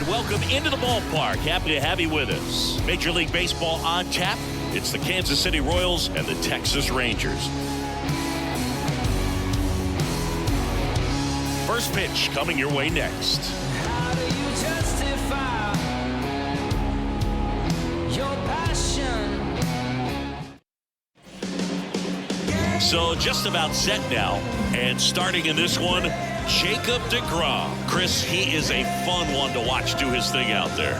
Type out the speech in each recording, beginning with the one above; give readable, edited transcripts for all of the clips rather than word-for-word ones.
And welcome into the ballpark. Happy to have you with us. Major League Baseball on tap. It's the Kansas City Royals and the Texas Rangers. First pitch coming your way next. How do you justify your passion? So just about set now. And starting in this one, Jacob deGrom. Chris, he is a fun one to watch do his thing out there.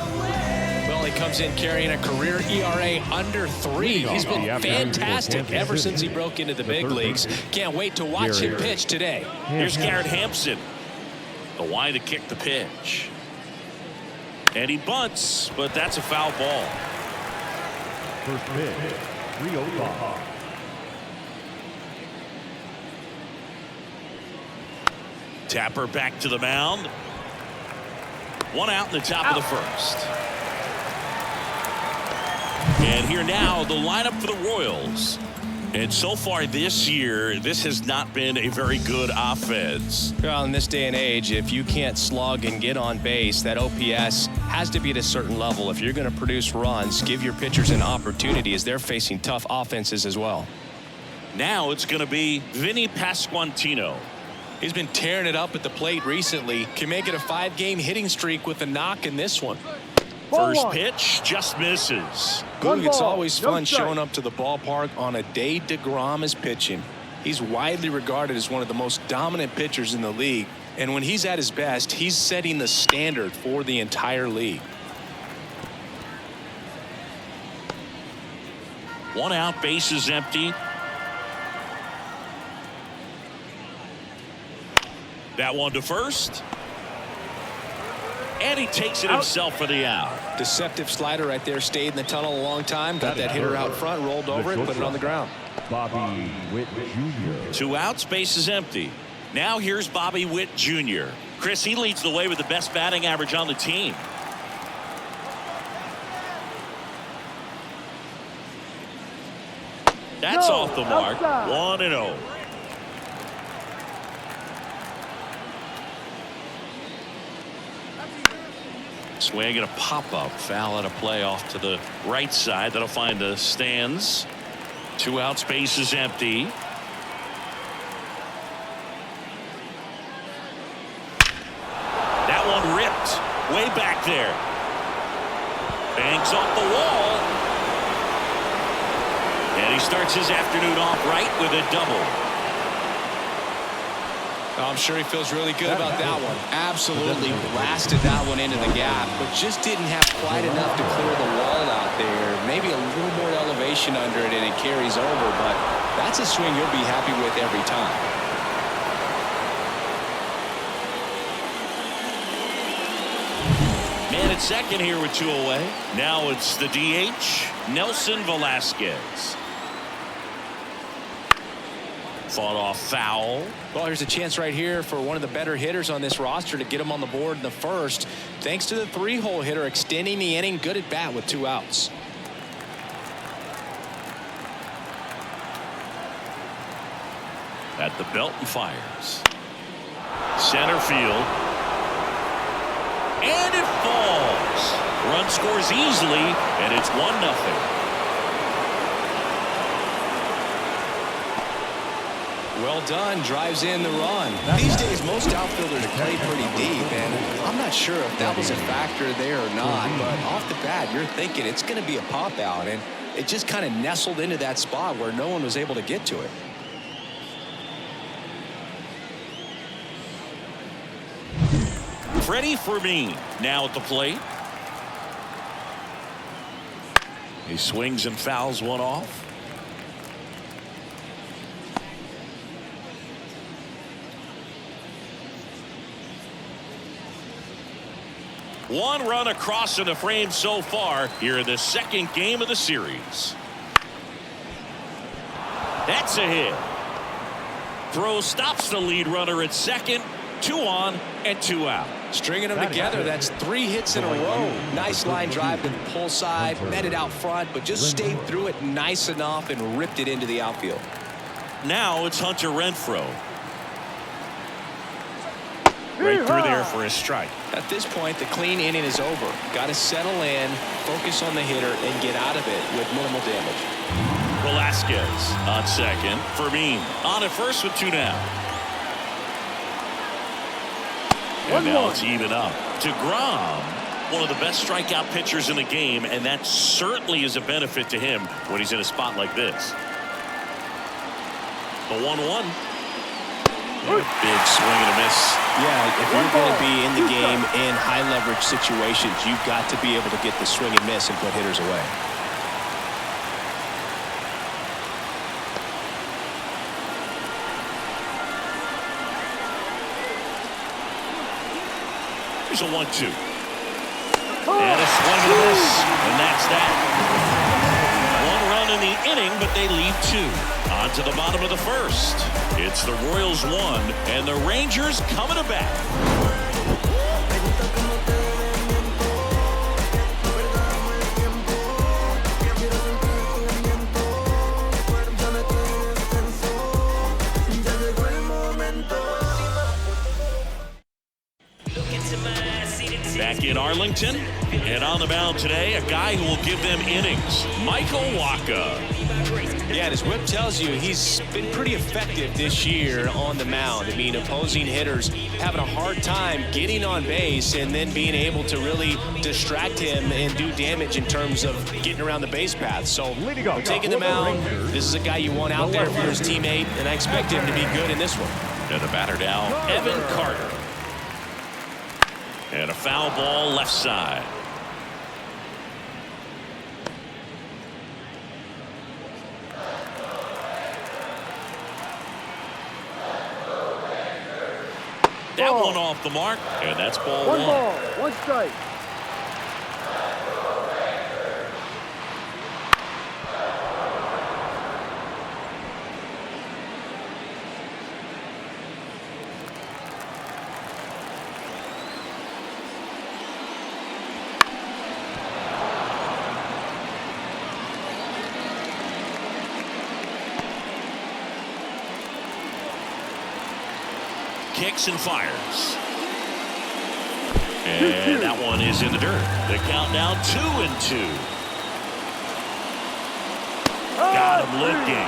Well, he comes in carrying a career ERA under 3. He's been fantastic ever since he broke into the big leagues. Can't wait to watch him pitch today. Here's Garrett Hampson. The line to kick the pitch. And he bunts, but that's a foul ball. First pitch, 3-0. Tapper back to the mound. One out in the top of the first. And here now, the lineup for the Royals. And so far this year, this has not been a very good offense. Well, in this day and age, if you can't slug and get on base, that OPS has to be at a certain level. If you're going to produce runs, give your pitchers an opportunity as they're facing tough offenses as well. Now it's going to be Vinny Pasquantino. He's been tearing it up at the plate recently. Can make it a 5-game hitting streak with a knock in this one. First pitch just misses. Boog, it's always fun showing up to the ballpark on a day deGrom is pitching. He's widely regarded as one of the most dominant pitchers in the league. And when he's at his best, he's setting the standard for the entire league. One out, base is empty. That one to first. And he takes it himself for the out. Deceptive slider right there. Stayed in the tunnel a long time. Got that hitter out front, rolled over it, put it on the ground. Bobby Witt Jr. 2 outs, base is empty. Now here's Bobby Witt Jr. Chris, he leads the way with the best batting average on the team. That's off the mark. 1-0. Swing and a pop-up. Foul at a play off to the right side. That'll find the stands. 2 outs, base is empty. That one ripped way back there. Bangs off the wall. And he starts his afternoon off right with a double. I'm sure he feels really good about that one. Absolutely blasted that one into the gap, but just didn't have quite enough to clear the wall out there. Maybe a little more elevation under it and it carries over, but that's a swing you'll be happy with every time. Man at second here with 2 away. Now it's the DH, Nelson Velasquez. Fought off foul. Well, here's a chance right here for one of the better hitters on this roster to get him on the board in the first. Thanks to the 3-hole hitter extending the inning. Good at bat with 2 outs. At the belt and fires. Center field. And it falls. Run scores easily, and it's 1-0. Well done, drives in the run. These days, most outfielders play pretty deep, and I'm not sure if that was a factor there or not, but off the bat, you're thinking it's going to be a pop out, and it just kind of nestled into that spot where no one was able to get to it. Freddie Fermin now at the plate. He swings and fouls one off. One run across in the frame so far here in the second game of the series. That's a hit. Throw stops the lead runner at second. 2 on and 2 out. Stringing them together, that's 3 hits in a row. Nice line drive to the pull side, met it out front, but just stayed through it nice enough and ripped it into the outfield. Now it's Hunter Renfroe. Right through there for a strike. At this point, the clean inning is over. Got to settle in, focus on the hitter, and get out of it with minimal damage. Velasquez on second. Fermin on at first with 2 down. And now it's even up. DeGrom, one of the best strikeout pitchers in the game, and that certainly is a benefit to him when he's in a spot like this. The 1-1. Big swing and a miss. Yeah, if you're going to be in the game in high leverage situations, you've got to be able to get the swing and miss and put hitters away. Here's a 1-2. And a swing and a miss. And that's that. 1 run in the inning, but they leave 2. On to the bottom of the first. It's the Royals 1, and the Rangers coming to bat. Back in Arlington, and on the mound today, a guy who will give them innings, Michael Wacha. Yeah, and his whip tells you he's been pretty effective this year on the mound. I mean, opposing hitters having a hard time getting on base and then being able to really distract him and do damage in terms of getting around the base path. So, we're taking the mound. This is a guy you want out there for his teammate, and I expect him to be good in this one. And the batter now, Evan Carter. And a foul ball left side. That one off the mark, and that's ball 1. 1 ball, 1 strike. Kicks and fires. And that one is in the dirt. The count now 2-2. Got him looking.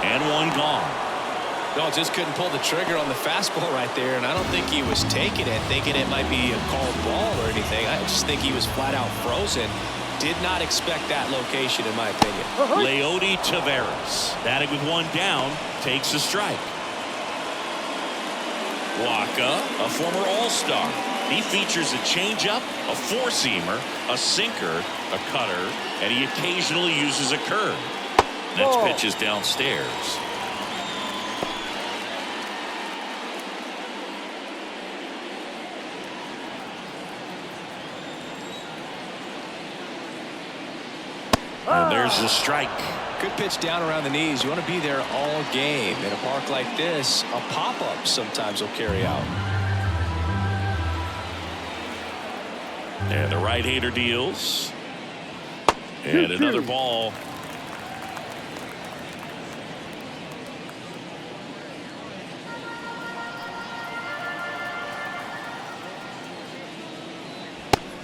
And 1 gone. No, just couldn't pull the trigger on the fastball right there, and I don't think he was taking it, thinking it might be a called ball or anything. I just think he was flat out frozen. Did not expect that location, in my opinion. Leody Taveras, batting with 1 down, takes a strike. Wacha, a former All-Star. He features a changeup, a 4-seamer, a sinker, a cutter, and he occasionally uses a curve. That's pitches downstairs. And there's the strike. Good pitch down around the knees. You want to be there all game. In a park like this, a pop-up sometimes will carry out. And the right-hander deals. And another ball.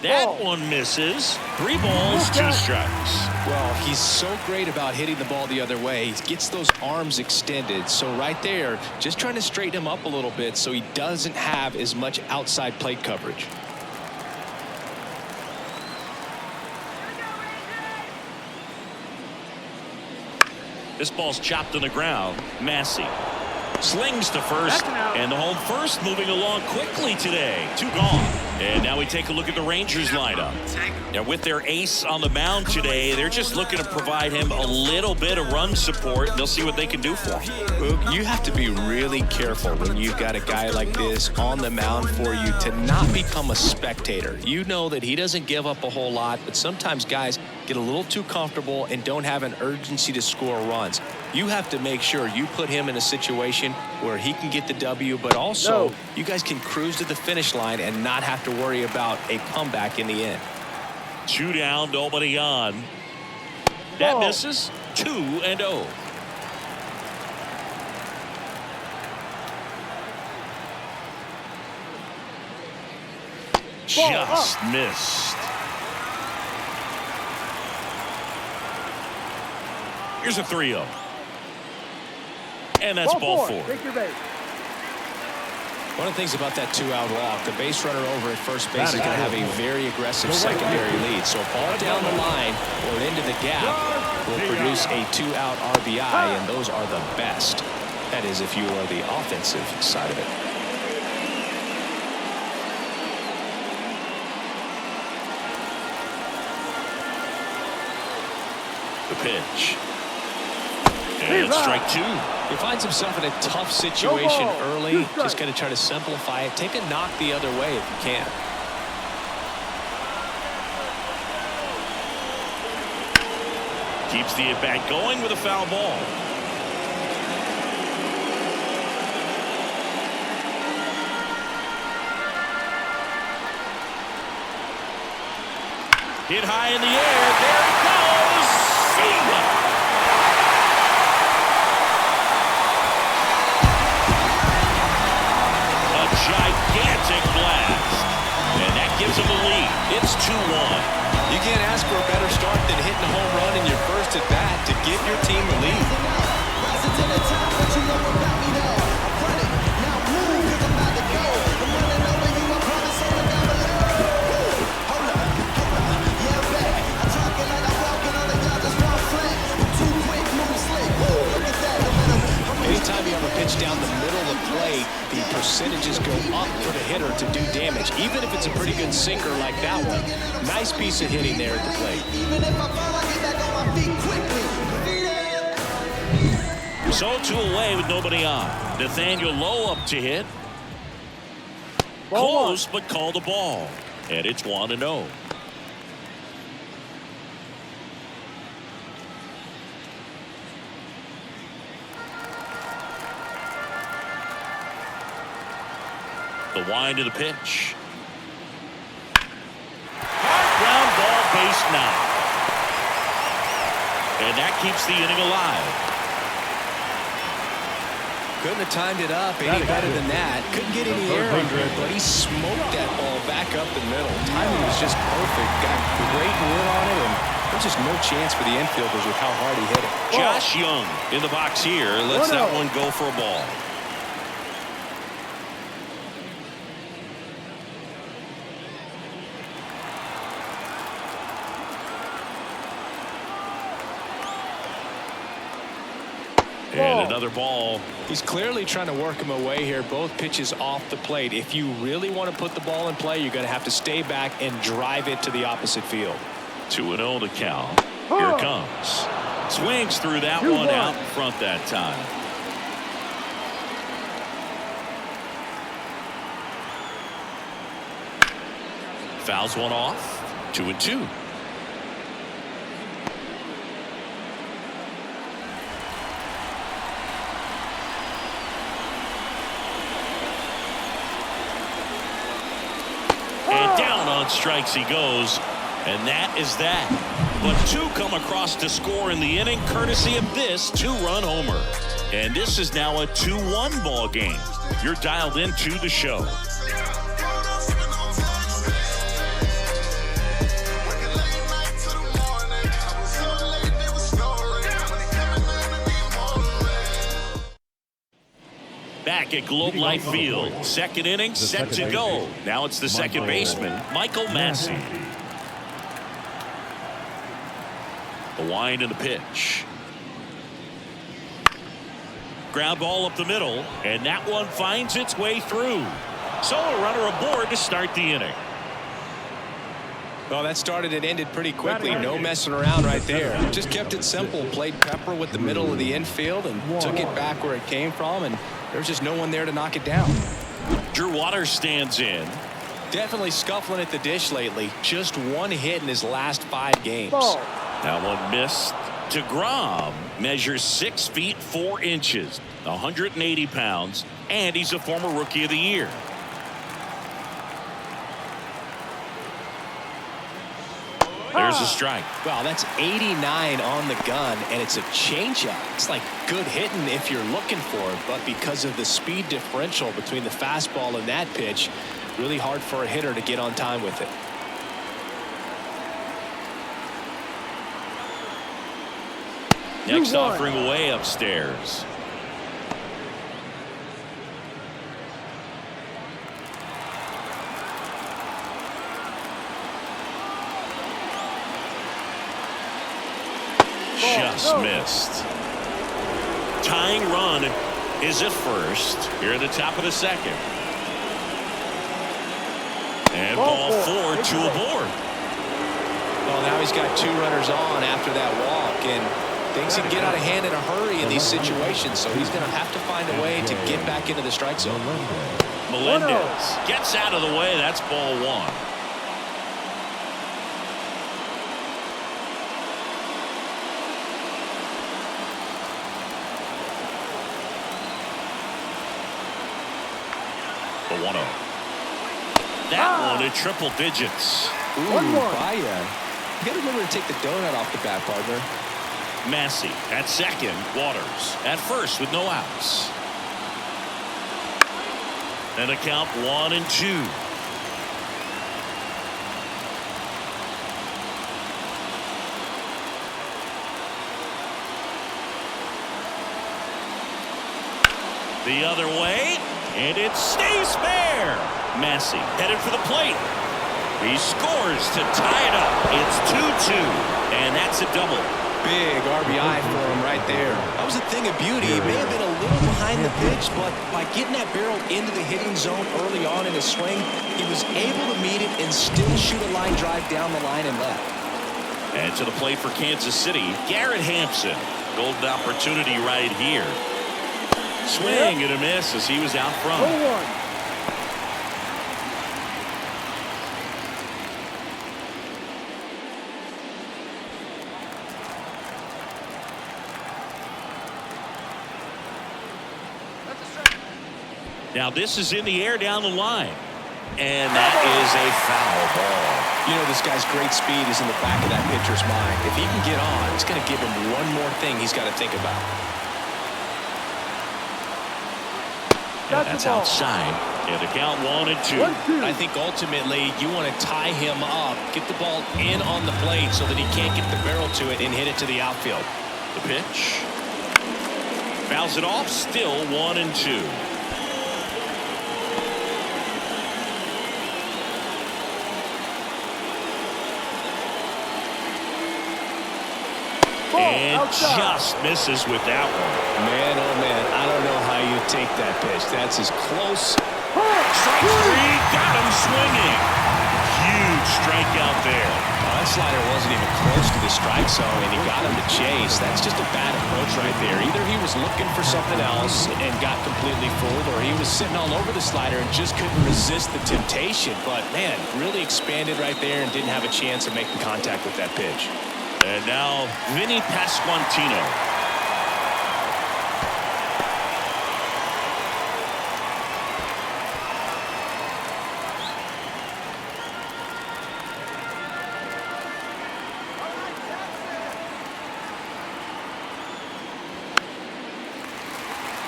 That one misses. 3 balls, 2 strikes. Well, he's so great about hitting the ball the other way. He gets those arms extended. So right there, just trying to straighten him up a little bit so he doesn't have as much outside plate coverage. This ball's chopped on the ground. Massey slings to first, and the home first moving along quickly today. 2 gone. And now we take a look at the Rangers lineup. Now with their ace on the mound today, they're just looking to provide him a little bit of run support. They'll see what they can do for him. Boog, you have to be really careful when you've got a guy like this on the mound for you to not become a spectator. You know that he doesn't give up a whole lot, but sometimes guys get a little too comfortable and don't have an urgency to score runs. You have to make sure you put him in a situation where he can get the W, but also you guys can cruise to the finish line and not have to worry about a comeback in the end. 2 down, nobody on. That misses. 2-0. Just missed. Here's a 3-0. And that's ball 4. Take your base. One of the things about that 2-out walk, the base runner over at first base is going to have a very aggressive secondary lead. So a ball down the line or into the gap will produce a 2-out RBI, and those are the best. That is if you are the offensive side of it. The pitch. And strike 2. He finds himself in a tough situation early. Just got to try to simplify it. Take a knock the other way if you can. Keeps the at-bat going with a foul ball. Hit high in the air. There it goes. See gigantic blast, and that gives him the lead. It's 2-1. You can't ask for a better start than hitting a home run in your first at bat to give your team the lead. Anytime you have a pitch down the middle of the plate, the percentages go up for the hitter to do damage, even if it's a pretty good sinker like that one. Nice piece of hitting there at the plate. So 2 away with nobody on. Nathaniel Lowe up to hit. Close, but called a ball. And it's 1-0. The wind of the pitch. Hard ground ball, base knock. And that keeps the inning alive. Couldn't have timed it up any better than that. Couldn't get any air under it, but he smoked that ball back up the middle. Timing was just perfect. Got great wood on it, and there's just no chance for the infielders with how hard he hit it. Josh Young in the box here. Lets that one go for a ball. And another ball. He's clearly trying to work him away here. Both pitches off the plate. If you really want to put the ball in play, you're going to have to stay back and drive it to the opposite field. 2-0 to count. Here it comes. Swings through that one out in front that time. Fouls one off. 2-2. And down on strikes he goes, and that is that. But 2 come across to score in the inning, courtesy of this 2-run homer. And this is now a 2-1 ball game. You're dialed into the show. Back at Globe Life Field, second inning set to go. Now it's the second baseman, Michael Massey. The wind and the pitch. Ground ball up the middle, and that one finds its way through. So a runner aboard to start the inning. Well, that started and ended pretty quickly. No messing around right there. Just kept it simple. Played pepper with the middle of the infield and took it back where it came from, and there's just no one there to knock it down. Drew Waters stands in. Definitely scuffling at the dish lately. Just 1 hit in his last 5 games. That one missed. DeGrom measures 6 feet 4 inches, 180 pounds, and he's a former Rookie of the Year. There's a strike. Well, that's 89 on the gun, and it's a changeup. It's like good hitting if you're looking for it, but because of the speed differential between the fastball and that pitch, really hard for a hitter to get on time with it. Next offering away upstairs. Just missed. Tying run is at first here at the top of the second. And ball 4, 2 aboard. Well, now he's got 2 runners on after that walk, and things can get out of hand in a hurry in these situations, so he's going to have to find a way to get back into the strike zone. Melendez gets out of the way. That's ball 1. The 1-0. That one in triple digits. Ooh, Baia. You got to remember to take the donut off the bat, partner. Massey at second. Waters at first with no outs. And a count 1-2. The other way, and it stays fair. Massey headed for the plate. He scores to tie it up. It's 2-2, and that's a double. Big RBI for him right there. That was a thing of beauty. He may have been a little behind the pitch, but by getting that barrel into the hitting zone early on in his swing, he was able to meet it and still shoot a line drive down the line and left. And to the plate for Kansas City, Garrett Hampson. Golden opportunity right here. Swing and a miss as he was out front. Now this is in the air down the line. And that is a foul ball. You know, this guy's great speed is in the back of that pitcher's mind. If he can get on, it's going to give him one more thing he's got to think about. And that's outside. And the count 1-2. I think ultimately you want to tie him up, get the ball in on the plate so that he can't get the barrel to it and hit it to the outfield. The pitch. Fouls it off. Still 1-2. And just misses with that one. Man, oh man, I don't know how you take that pitch. That's as close. Strike 3, got him swinging. Huge strikeout there. That slider wasn't even close to the strike zone, and he got him to chase. That's just a bad approach right there. Either he was looking for something else and got completely fooled, or he was sitting all over the slider and just couldn't resist the temptation. But, man, really expanded right there and didn't have a chance of making contact with that pitch. And now Vinny Pasquantino.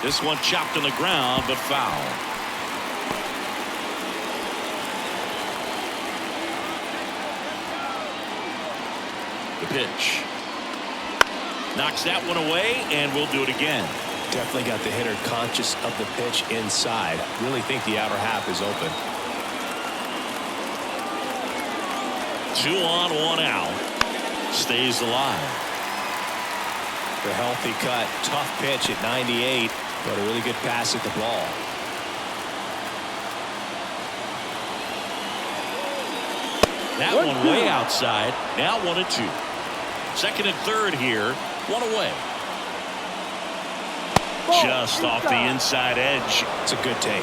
This one chopped on the ground, but foul. The pitch. Knocks that one away, and we'll do it again. Definitely got the hitter conscious of the pitch inside. Really think the outer half is open. 2 on, 1 out. Stays alive. The healthy cut. Tough pitch at 98, but a really good pass at the ball. That one way outside. Now 1-2. Second and third here. 1 away. Just off the inside edge. It's a good take.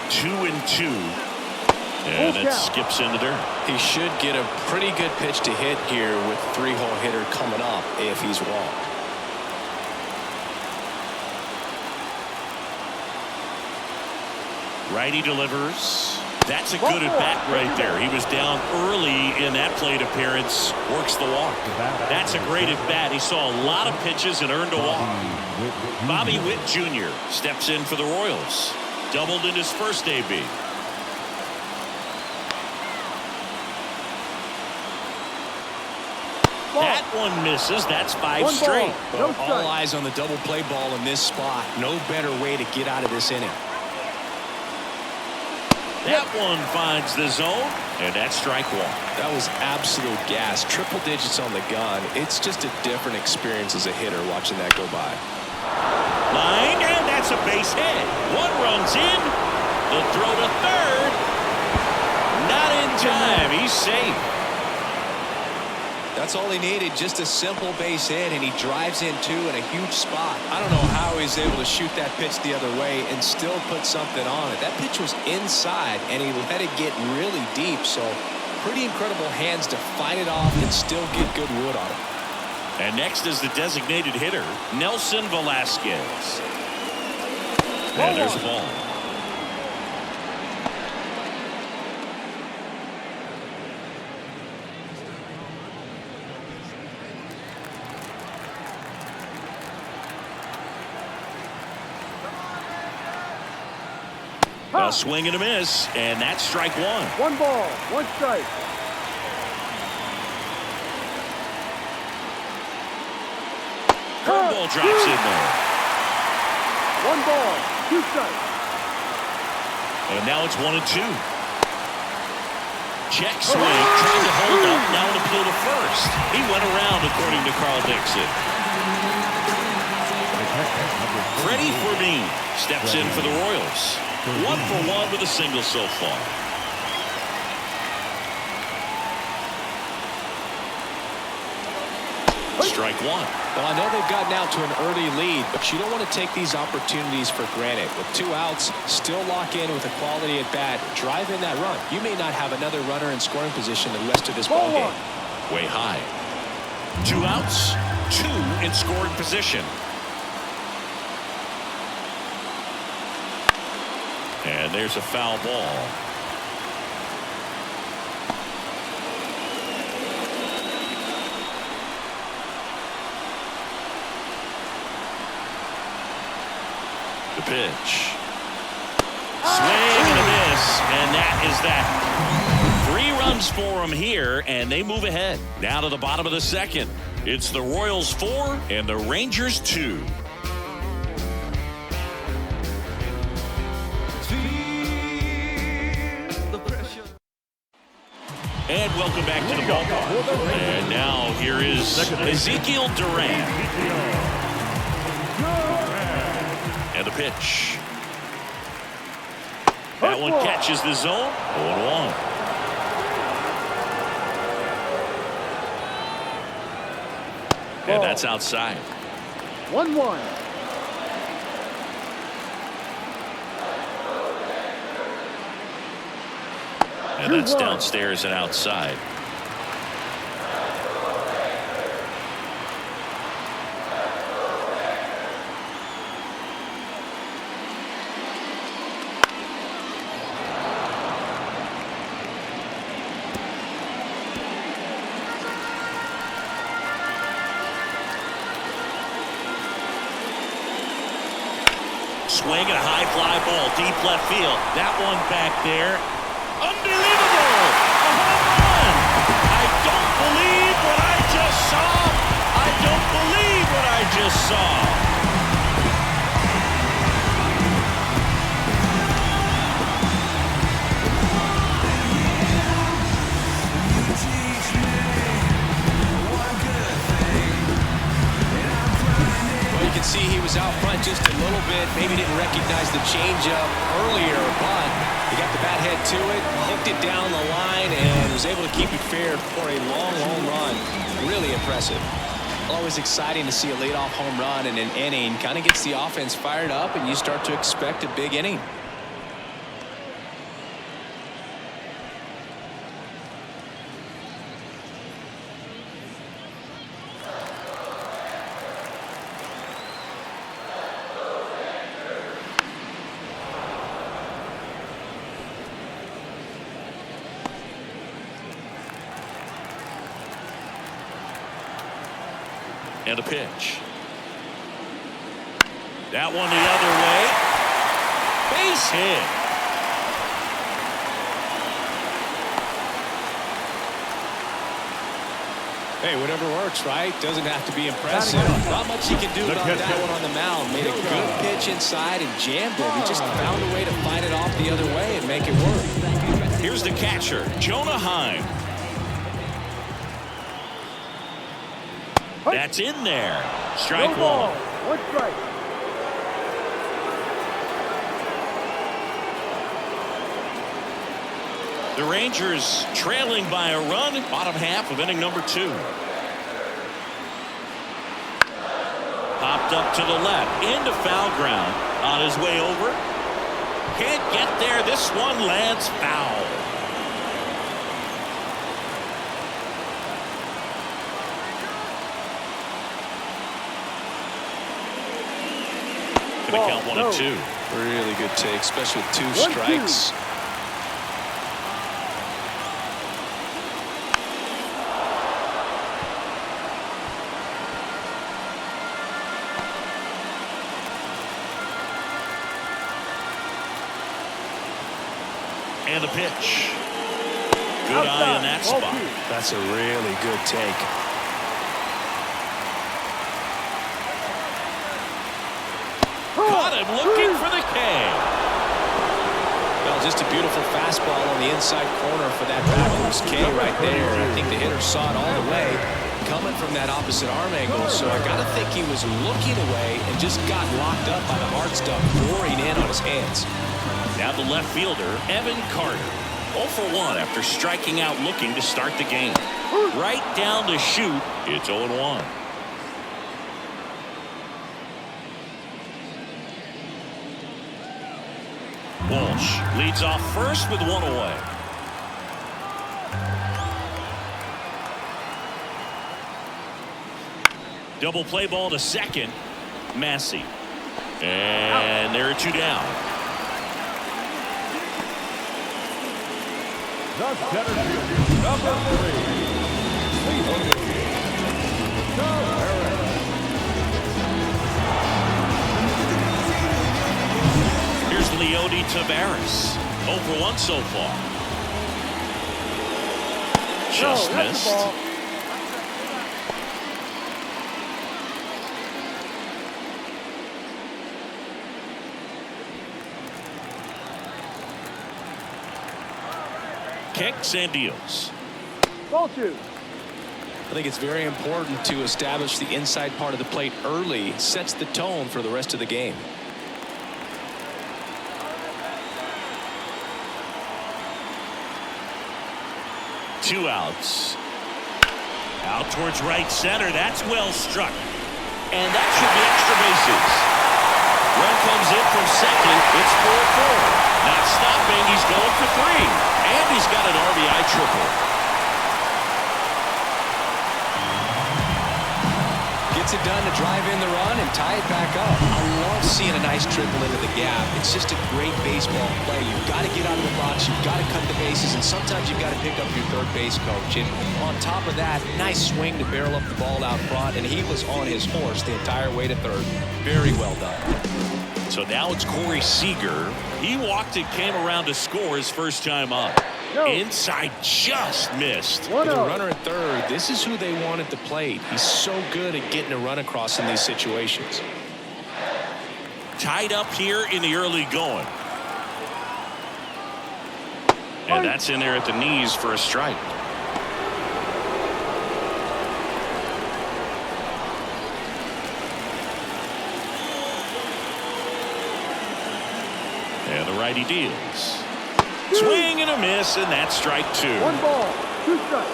Two and 2. And it skips into dirt. He should get a pretty good pitch to hit here with 3-hole hitter coming up if he's walked. Righty delivers. That's a good at bat right there. He was down early in that plate appearance. Works the walk. That's a great at bat. He saw a lot of pitches and earned a walk. Bobby Witt Jr. steps in for the Royals. Doubled in his first AB. That one misses. That's 5 straight. Well, all eyes on the double play ball in this spot. No better way to get out of this inning. That one finds the zone, and that's strike 1. That was absolute gas. Triple digits on the gun. It's just a different experience as a hitter watching that go by. Line, and that's a base hit. 1 run's in. The throw to third. Not in time. He's safe. That's all he needed, just a simple base hit, and he drives in 2 in a huge spot. I don't know how he's able to shoot that pitch the other way and still put something on it. That pitch was inside, and he let it get really deep, so pretty incredible hands to fight it off and still get good wood on it. And next is the designated hitter, Nelson Velasquez. And there's the ball. A swing and a miss, and that's strike 1. 1 ball, 1 strike. Curveball drops in there. 1 ball, 2 strikes. And now it's 1-2. Check swing, trying to hold up, now an appeal to first. He went around, according to Carl Dixon. Freddie Fermin steps in for the Royals. 1 for 1 with a single so far. Strike 1. Well, I know they've gotten out to an early lead, but you don't want to take these opportunities for granted. With 2 outs, still lock in with a quality at bat, drive in that run. You may not have another runner in scoring position the rest of this ball game. Way high. 2 outs, 2 in scoring position. And there's a foul ball. The pitch. Swing and a miss, and that is that. 3 runs for him here, and they move ahead. Now to the bottom of the second. It's the Royals 4 and the Rangers 2. And welcome back to the ballpark. And now here is Ezekiel Duran. And the pitch. That one catches the zone. 0-1. And that's outside. 1-1. And that's downstairs and outside. Swing and a high fly ball, deep left field. That one back there. Unbelievable! A home run! I don't believe what I just saw! I don't believe what I just saw! You can see he was out front just a little bit. Maybe didn't recognize the changeup earlier, but he got the bat head to it, hooked it down the line, and was able to keep it fair for a long home run. Really impressive. Always exciting to see a leadoff home run in an inning. Kind of gets the offense fired up, and you start to expect a big inning. And a pitch. That one the other way. Base hit. Hey, whatever works, right? Doesn't have to be impressive. Not much he can do about that one on the mound. Made a good pitch inside and jammed it. He just found a way to fight it off the other way and make it work. Here's the catcher, Jonah Heim. That's in there. Strike No ball. one. 1 strike. The Rangers trailing by a run, bottom half of inning number 2. Popped up to the left, into foul ground, on his way over. Can't get there, this one lands foul. Gonna count 1 and 2. Really good take, especially with 2 1-2. strikes. And a pitch. Good eye in that spot. That's a really good take. Caught him looking for the K. Well, just a beautiful fastball on the inside corner for that backwards K right there. I think the hitter saw it all the way coming from that opposite arm angle. So I got to think he was looking away and just got locked up by the hard stuff pouring in on his hands. Now the left fielder, Evan Carter. 0 for 1 after striking out looking to start the game. Right down the chute, it's 0-1. Walsh leads off first with 1 away. Double play ball to second. Massey. And there are 2 down. The center fielder, number 3. Here's Leody Taveras. 0 for 1 so far. Just missed. Kicks and deals. Ball 2. I think it's very important to establish the inside part of the plate early. It sets the tone for the rest of the game. Two outs. Out towards right center. That's well struck. And that should be extra bases. Run comes in from second. It's 4-4. Not stopping. He's going for 3. And he's got an RBI triple. Gets it done to drive in the run and tie it back up. I love seeing a nice triple into the gap. It's just a great baseball play. You've got to get out of the box. You've got to cut the bases. And sometimes you've got to pick up your third base coach. And on top of that, nice swing to barrel up the ball out front. And he was on his horse the entire way to third. Very well done. So now it's Corey Seager. He walked and came around to score his first time up. Inside just missed. With a runner at third, this is who they want at the plate. He's so good at getting a run across in these situations. Tied up here in the early going. And that's in there at the knees for a strike. And the righty deals. Swing and a miss, and that's strike 2. 1 ball, 2 strikes.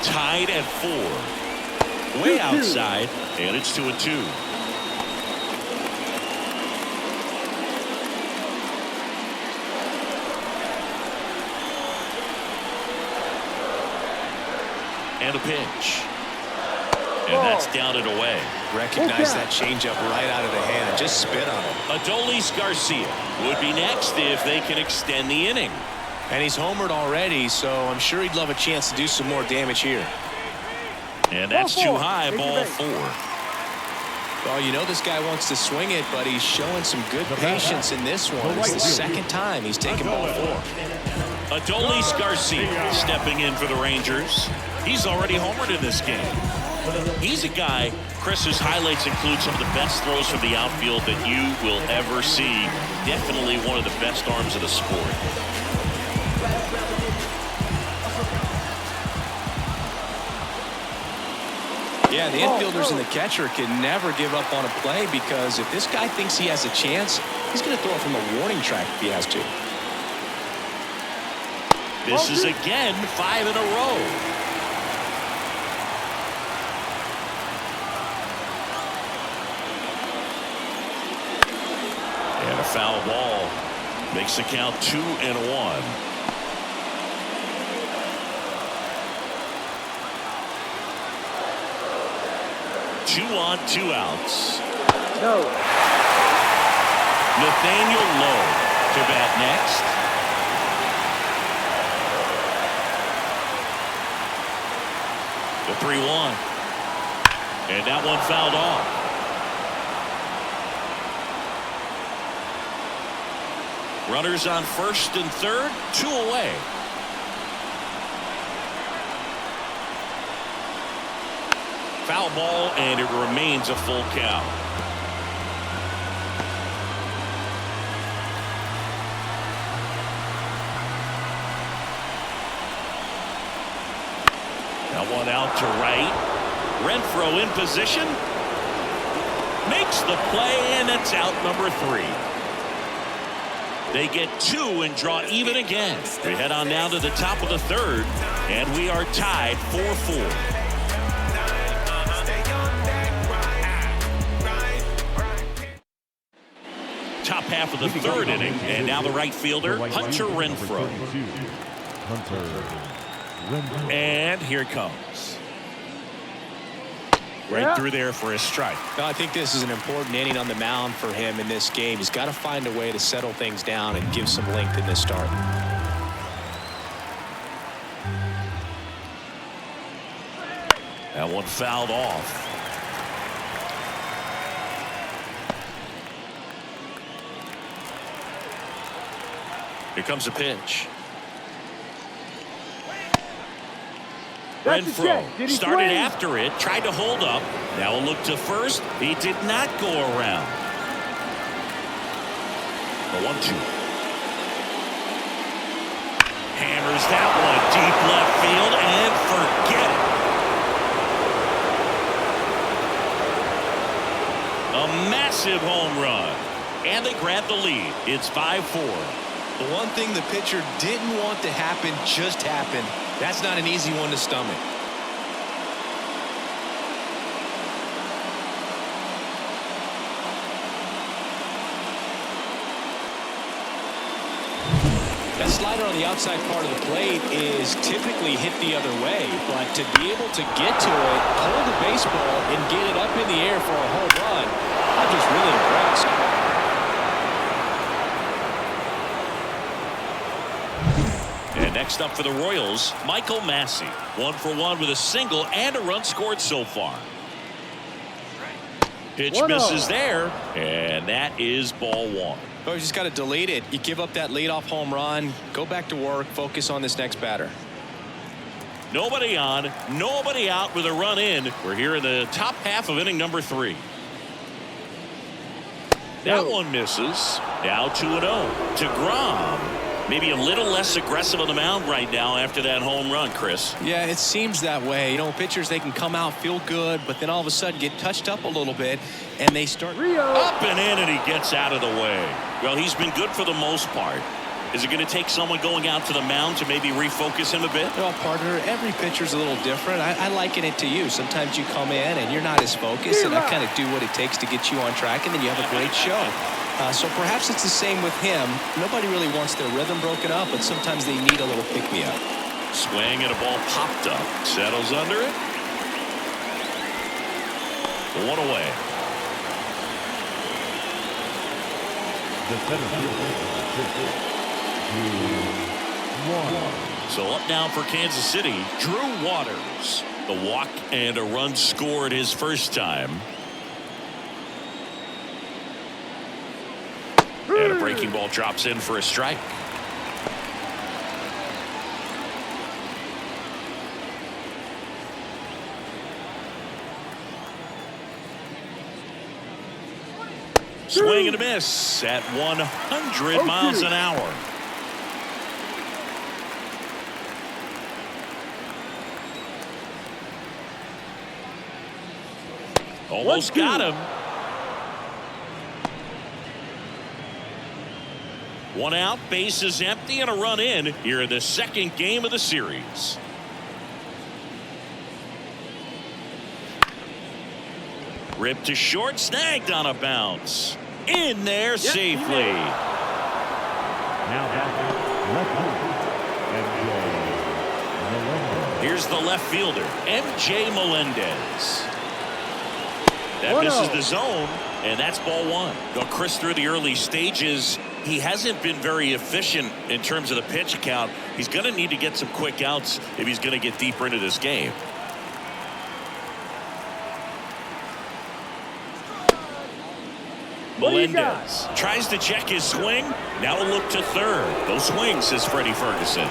Tied at 4. Way outside, and it's 2-2. And the pitch. And that's down and away. Recognize that changeup right out of the hand. Just spit on it. Adolis Garcia would be next if they can extend the inning. And he's homered already, so I'm sure he'd love a chance to do some more damage here. And that's too high, ball 4. Well, you know this guy wants to swing it, but he's showing some good patience in this one. It's the second time he's taken ball 4. Adolis Garcia stepping in for the Rangers. He's already homered in this game. He's a guy, Chris, whose highlights include some of the best throws from the outfield that you will ever see. Definitely one of the best arms of the sport. Yeah, the infielders and the catcher can never give up on a play because if this guy thinks he has a chance, he's going to throw it from the warning track if he has to. This is again 5 in a row. And a foul ball makes the count 2-1. Two on, 2 outs. No. Nathaniel Lowe to bat next. The 3-1. And that one fouled off. Runners on first and third, 2 away. Foul ball, and it remains a full count. That one out to right. Renfroe in position. Makes the play, and it's out number 3. They get 2 and draw even again. We head on down to the top of the third, and we are tied 4-4. Top half of the third inning, and now the right fielder, Hunter Renfroe. And here it comes. Right through there for a strike. I think this is an important inning on the mound for him in this game. He's got to find a way to settle things down and give some length in this start. That one fouled off. Here comes a pitch. Renfroe started after it, tried to hold up. Now a look to first. He did not go around. The 1-2. Hammers that one deep left field and forget it. A massive home run. And they grab the lead. It's 5-4. The one thing the pitcher didn't want to happen just happened. That's not an easy one to stomach. That slider on the outside part of the plate is typically hit the other way, but to be able to get to it, hold the baseball, and get it up in the air for a home run, I'm just really impressed. And next up for the Royals, Michael Massey. 1 for 1 with a single and a run scored so far. Pitch misses there, and that is ball 1. Oh, you just got to delete it. You give up that leadoff home run, go back to work, focus on this next batter. Nobody on, nobody out with a run in. We're here in the top half of inning number 3. That one misses. Now 2-0 to Grom. Maybe a little less aggressive on the mound right now after that home run, Chris. Yeah, it seems that way. You know, pitchers, they can come out, feel good, but then all of a sudden get touched up a little bit, and they start up and in, and he gets out of the way. Well, he's been good for the most part. Is it going to take someone going out to the mound to maybe refocus him a bit? Well, partner, every pitcher's a little different. I liken it to you. Sometimes you come in and you're not as focused, and I kind of do what it takes to get you on track, and then you have a great show. So perhaps it's the same with him. Nobody really wants their rhythm broken up, but sometimes they need a little pick-me-up. Swing and a ball popped up. Settles under it. One away. The center fielder, 2-1. So up now for Kansas City, Drew Waters. The walk and a run scored his first time. And a breaking ball drops in for a strike. Swing and a miss at 100 miles an hour. Almost got him. One out, base is empty, and a run in here in the second game of the series. Ripped to short, snagged on a bounce. In there safely. Now left field, MJ. Here's the left fielder, MJ Melendez. That misses the zone, and that's ball one. Well, Chris, through the early stages, he hasn't been very efficient in terms of the pitch count. He's going to need to get some quick outs if he's going to get deeper into this game. Melendez tries to check his swing. Now a look to third. No swing, says Freddie Ferguson.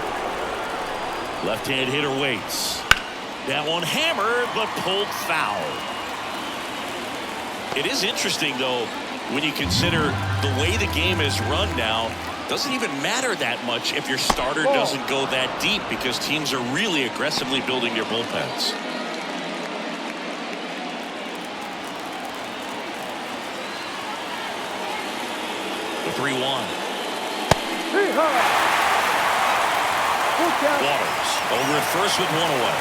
Left-hand hitter waits. That one hammered, but pulled foul. It is interesting, though, when you consider the way the game is run now. Doesn't even matter that much if your starter doesn't go that deep, because teams are really aggressively building their bullpens. The 3-1. Waters over at first with one away.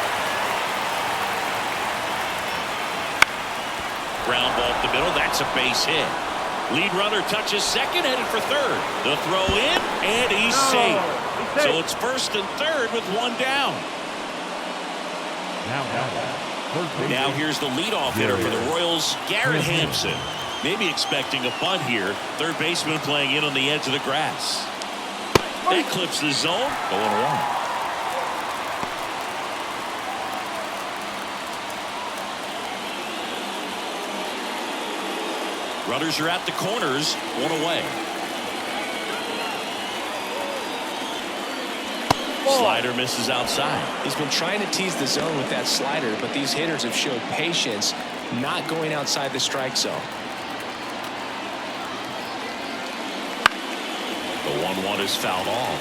Ground ball up the middle. That's a base hit. Lead runner touches second, headed for third. The throw in, and he's safe. So it's first and third with one down. Now here's the leadoff hitter for the Royals, Garrett Hampson. Maybe expecting a bunt here. Third baseman playing in on the edge of the grass. That clips the zone. 0-1. Runners are at the corners. One away. Slider misses outside. He's been trying to tease the zone with that slider, but these hitters have showed patience, not going outside the strike zone. The 1-1 is fouled off.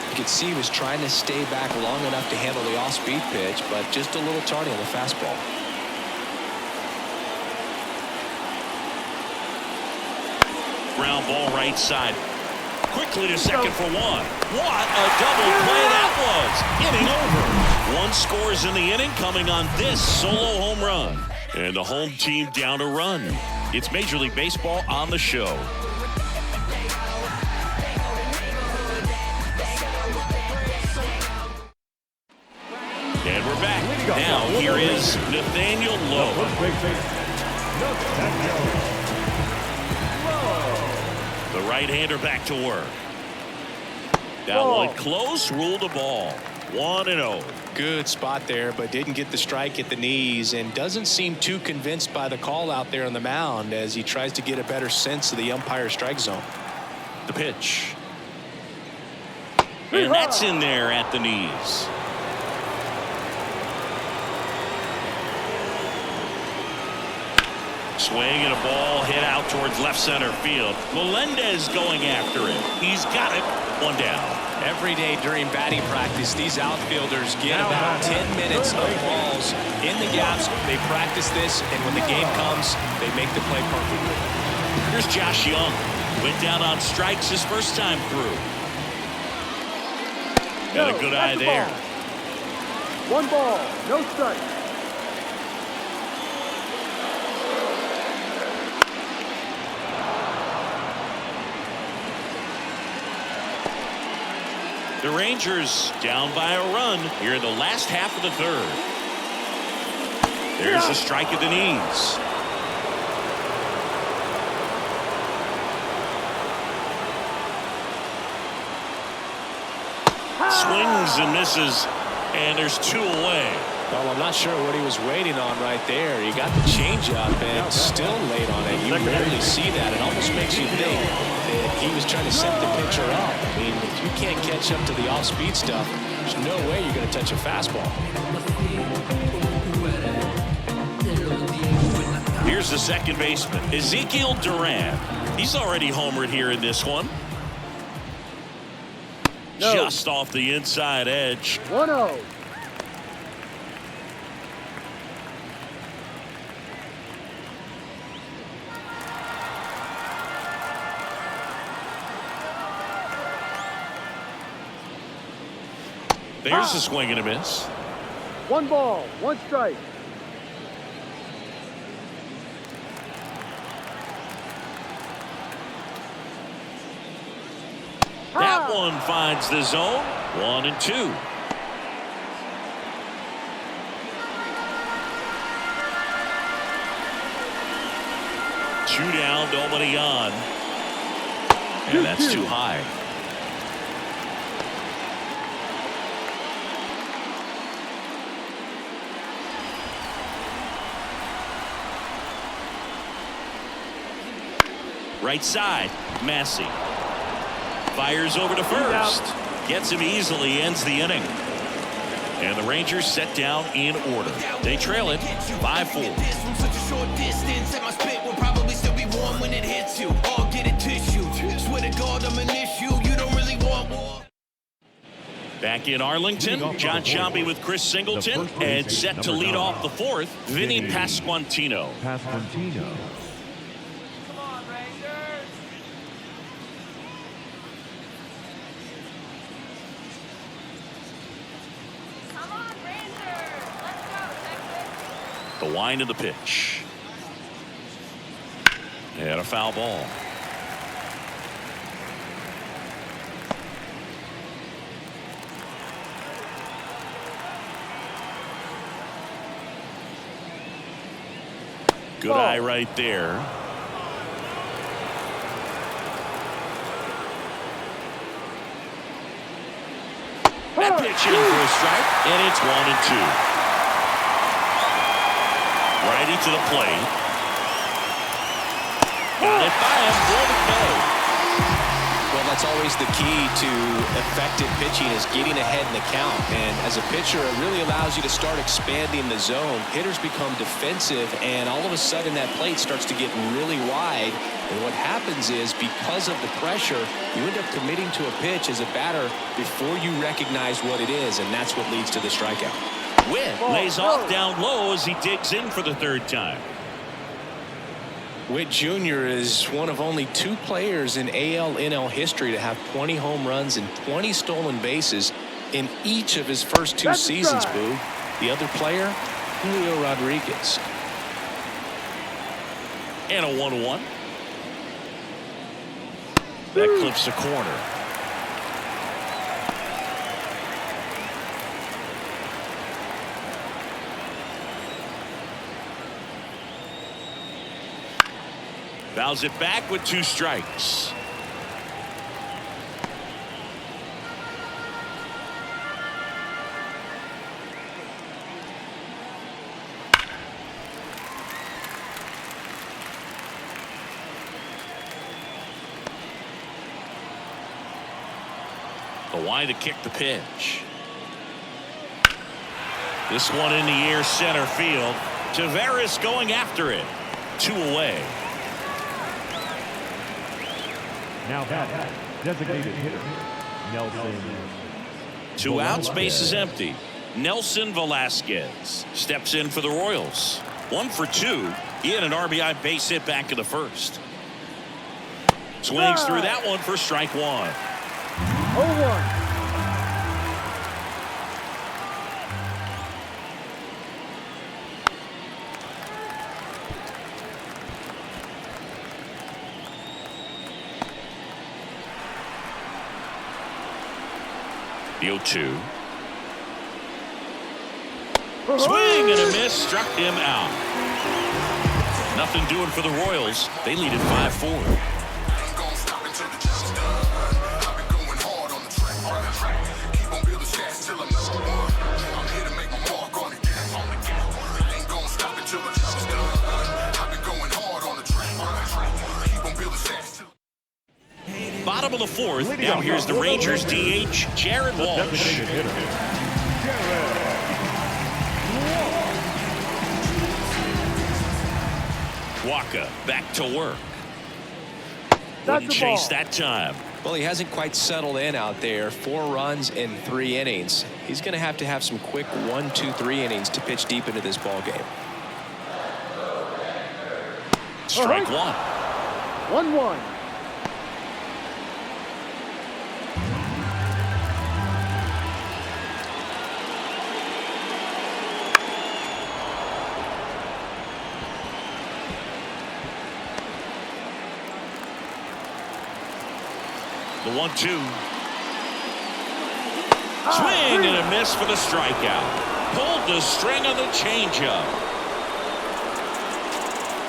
You could see he was trying to stay back long enough to handle the off-speed pitch, but just a little tardy on the fastball. Ground ball right side. Quickly to second for one. What a double play that was. Inning over. One scores in the inning, coming on this solo home run. And the home team down a run. It's Major League Baseball on the show. And we're back. Now here is Nathaniel Lowe. The right-hander back to work. That one close, ruled a ball. 1-0. Good spot there, but didn't get the strike at the knees, and doesn't seem too convinced by the call out there on the mound as he tries to get a better sense of the umpire's strike zone. The pitch. And that's in there at the knees. Swing and a ball hit out towards left center field. Melendez going after it. He's got it. One down. Every day during batting practice, these outfielders get about 10 minutes of balls in the gaps. They practice this, and when the game comes, they make the play perfectly. Here's Josh Young. Went down on strikes his first time through. Got a good eye there. One ball, no strike. The Rangers down by a run here in the last half of the third. There's a strike at the knees. Swings and misses, and there's 2 away. Well, I'm not sure what he was waiting on right there. He got the changeup and still late on it. You rarely see that. It almost makes you think that he was trying to set the pitcher up. I mean, if you can't catch up to the off-speed stuff, there's no way you're going to touch a fastball. Here's the second baseman, Ezekiel Duran. He's already homered here in this one. No. Just off the inside edge. 1-0. There's a swing and a miss. 1 ball, 1 strike. That one finds the zone. 1-2. Two down, nobody on. And that's too high. Right side, Massey. Fires over to first. Gets him easily, ends the inning. And the Rangers set down in order. They trail it 5-4. Back in Arlington, John Sciambi with Chris Singleton, and set to lead off the fourth, Vinny Pasquantino. The wind of the pitch. And a foul ball. Good eye right there. That pitch in for a strike, and it's 1-2. Righty to the plate. Got it by him. Well, that's always the key to effective pitching, is getting ahead in the count. And as a pitcher, it really allows you to start expanding the zone. Hitters become defensive, and all of a sudden that plate starts to get really wide. And what happens is, because of the pressure, you end up committing to a pitch as a batter before you recognize what it is, and that's what leads to the strikeout. Witt lays off down low as he digs in for the third time. Witt Jr. is one of only 2 players in AL/NL history to have 20 home runs and 20 stolen bases in each of his first 2 seasons, Boo. The other player, Julio Rodriguez. And a 1-1. That clips the corner. Fouls it back with 2 strikes. The wide to kick the pitch. This one in the air, center field. Tavares going after it. 2 away. Now that designated hitter, Nelson. 2 outs, base is empty. Nelson Velasquez steps in for the Royals. 1 for 2. He had an RBI base hit back in the first. Swings through that one for strike 1. 0-1. The 0-2. Swing and a miss, struck him out. Nothing doing for the Royals. They lead at 5-4. Bottom of the fourth. Now here's the Rangers DH, Jared Walsh. Waka back to work. Wouldn't chase that time. Well, he hasn't quite settled in out there. 4 runs in 3 innings. He's going to have some quick 1, 2, 3 innings to pitch deep into this ball game. Strike one. 1-1. The 1-2. Swing and a miss for the strikeout. Pulled the string on the changeup.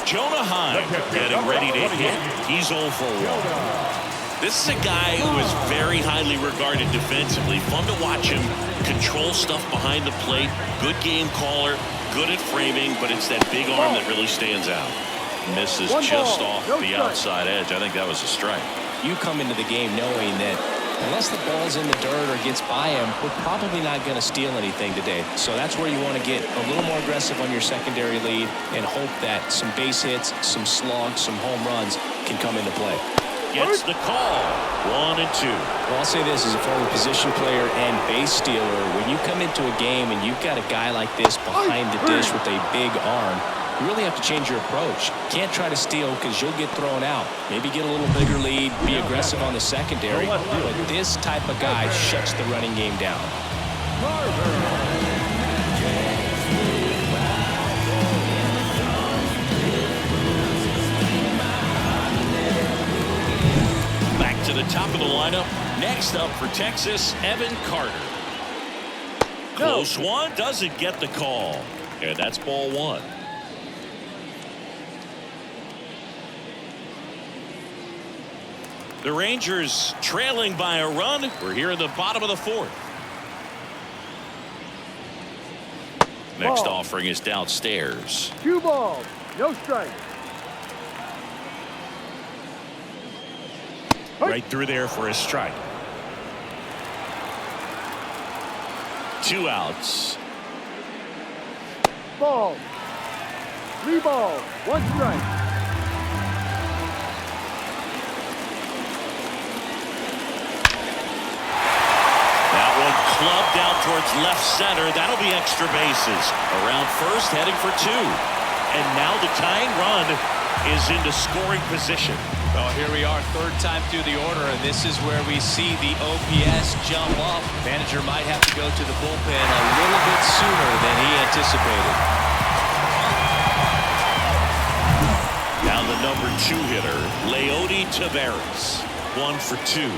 Jonah Heim getting ready to hit. He's 0 for 1. This is a guy who is very highly regarded defensively. Fun to watch him control stuff behind the plate. Good game caller. Good at framing, but it's that big arm that really stands out. Misses just off the outside edge. I think that was a strike. You come into the game knowing that unless the ball's in the dirt or gets by him, we're probably not going to steal anything today. So that's where you want to get a little more aggressive on your secondary lead and hope that some base hits, some slugs, some home runs can come into play. Gets the call. 1 and 2. Well, I'll say this as a former position player and base stealer. When you come into a game and you've got a guy like this behind the dish with a big arm, you really have to change your approach. Can't try to steal because you'll get thrown out. Maybe get a little bigger lead, be aggressive on the secondary. But this type of guy shuts the running game down. Back to the top of the lineup. Next up for Texas, Evan Carter. Close one, doesn't get the call. And that's ball 1. The Rangers trailing by a run. We're here in the bottom of the 4th. Next offering is downstairs. 2 balls, no strike. Right through there for a strike. 2 outs. Ball. 3 balls, 1 strike. Club down towards left center. That'll be extra bases. Around first, heading for 2. And now the tying run is into scoring position. Well, here we are, 3rd time through the order, and this is where we see the OPS jump up. Manager might have to go to the bullpen a little bit sooner than he anticipated. Now the number 2 hitter, Leody Taveras. 1 for 2.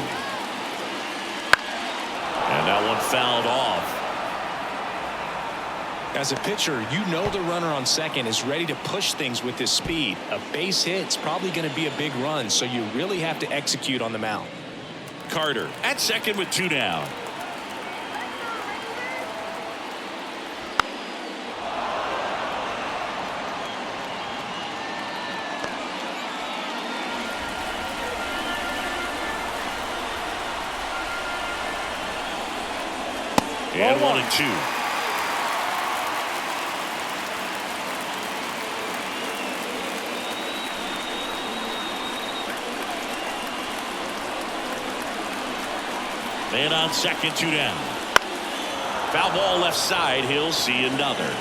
And that one fouled off. As a pitcher, you know the runner on second is ready to push things with his speed. A base hit's probably going to be a big run, so you really have to execute on the mound. Carter at second with 2 down. And 1 and 2. Man on second, 2 down. Foul ball left side. He'll see another.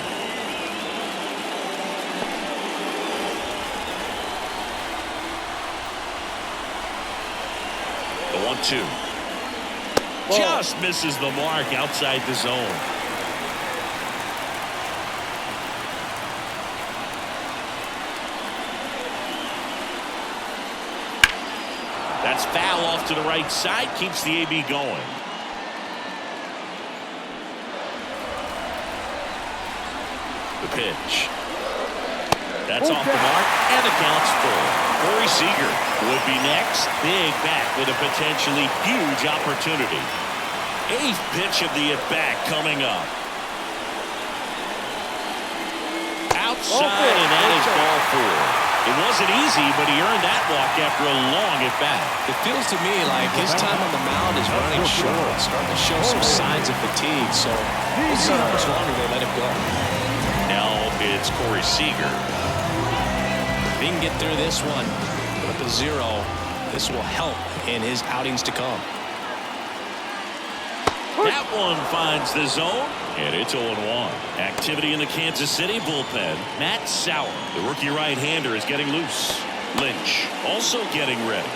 The 1-2. Just misses the mark outside the zone. That's foul off to the right side. Keeps the AB going. the pitch. That's off the mark, and the count's full. Corey Seager would be next. Big bat with a potentially huge opportunity. 8th pitch of the at-bat coming up. Outside, and that is ball 4. It wasn't easy, but he earned that walk after a long at-bat. It feels to me like his time on the mound is running short, starting to show some signs of fatigue. So we'll see how much longer they let him go. Now it's Corey Seager. If he can get through this one, put up a 0, this will help in his outings to come. That one finds the zone, and it's 0-1. Activity in the Kansas City bullpen. Matt Sauer, the rookie right-hander, is getting loose. Lynch also getting ready.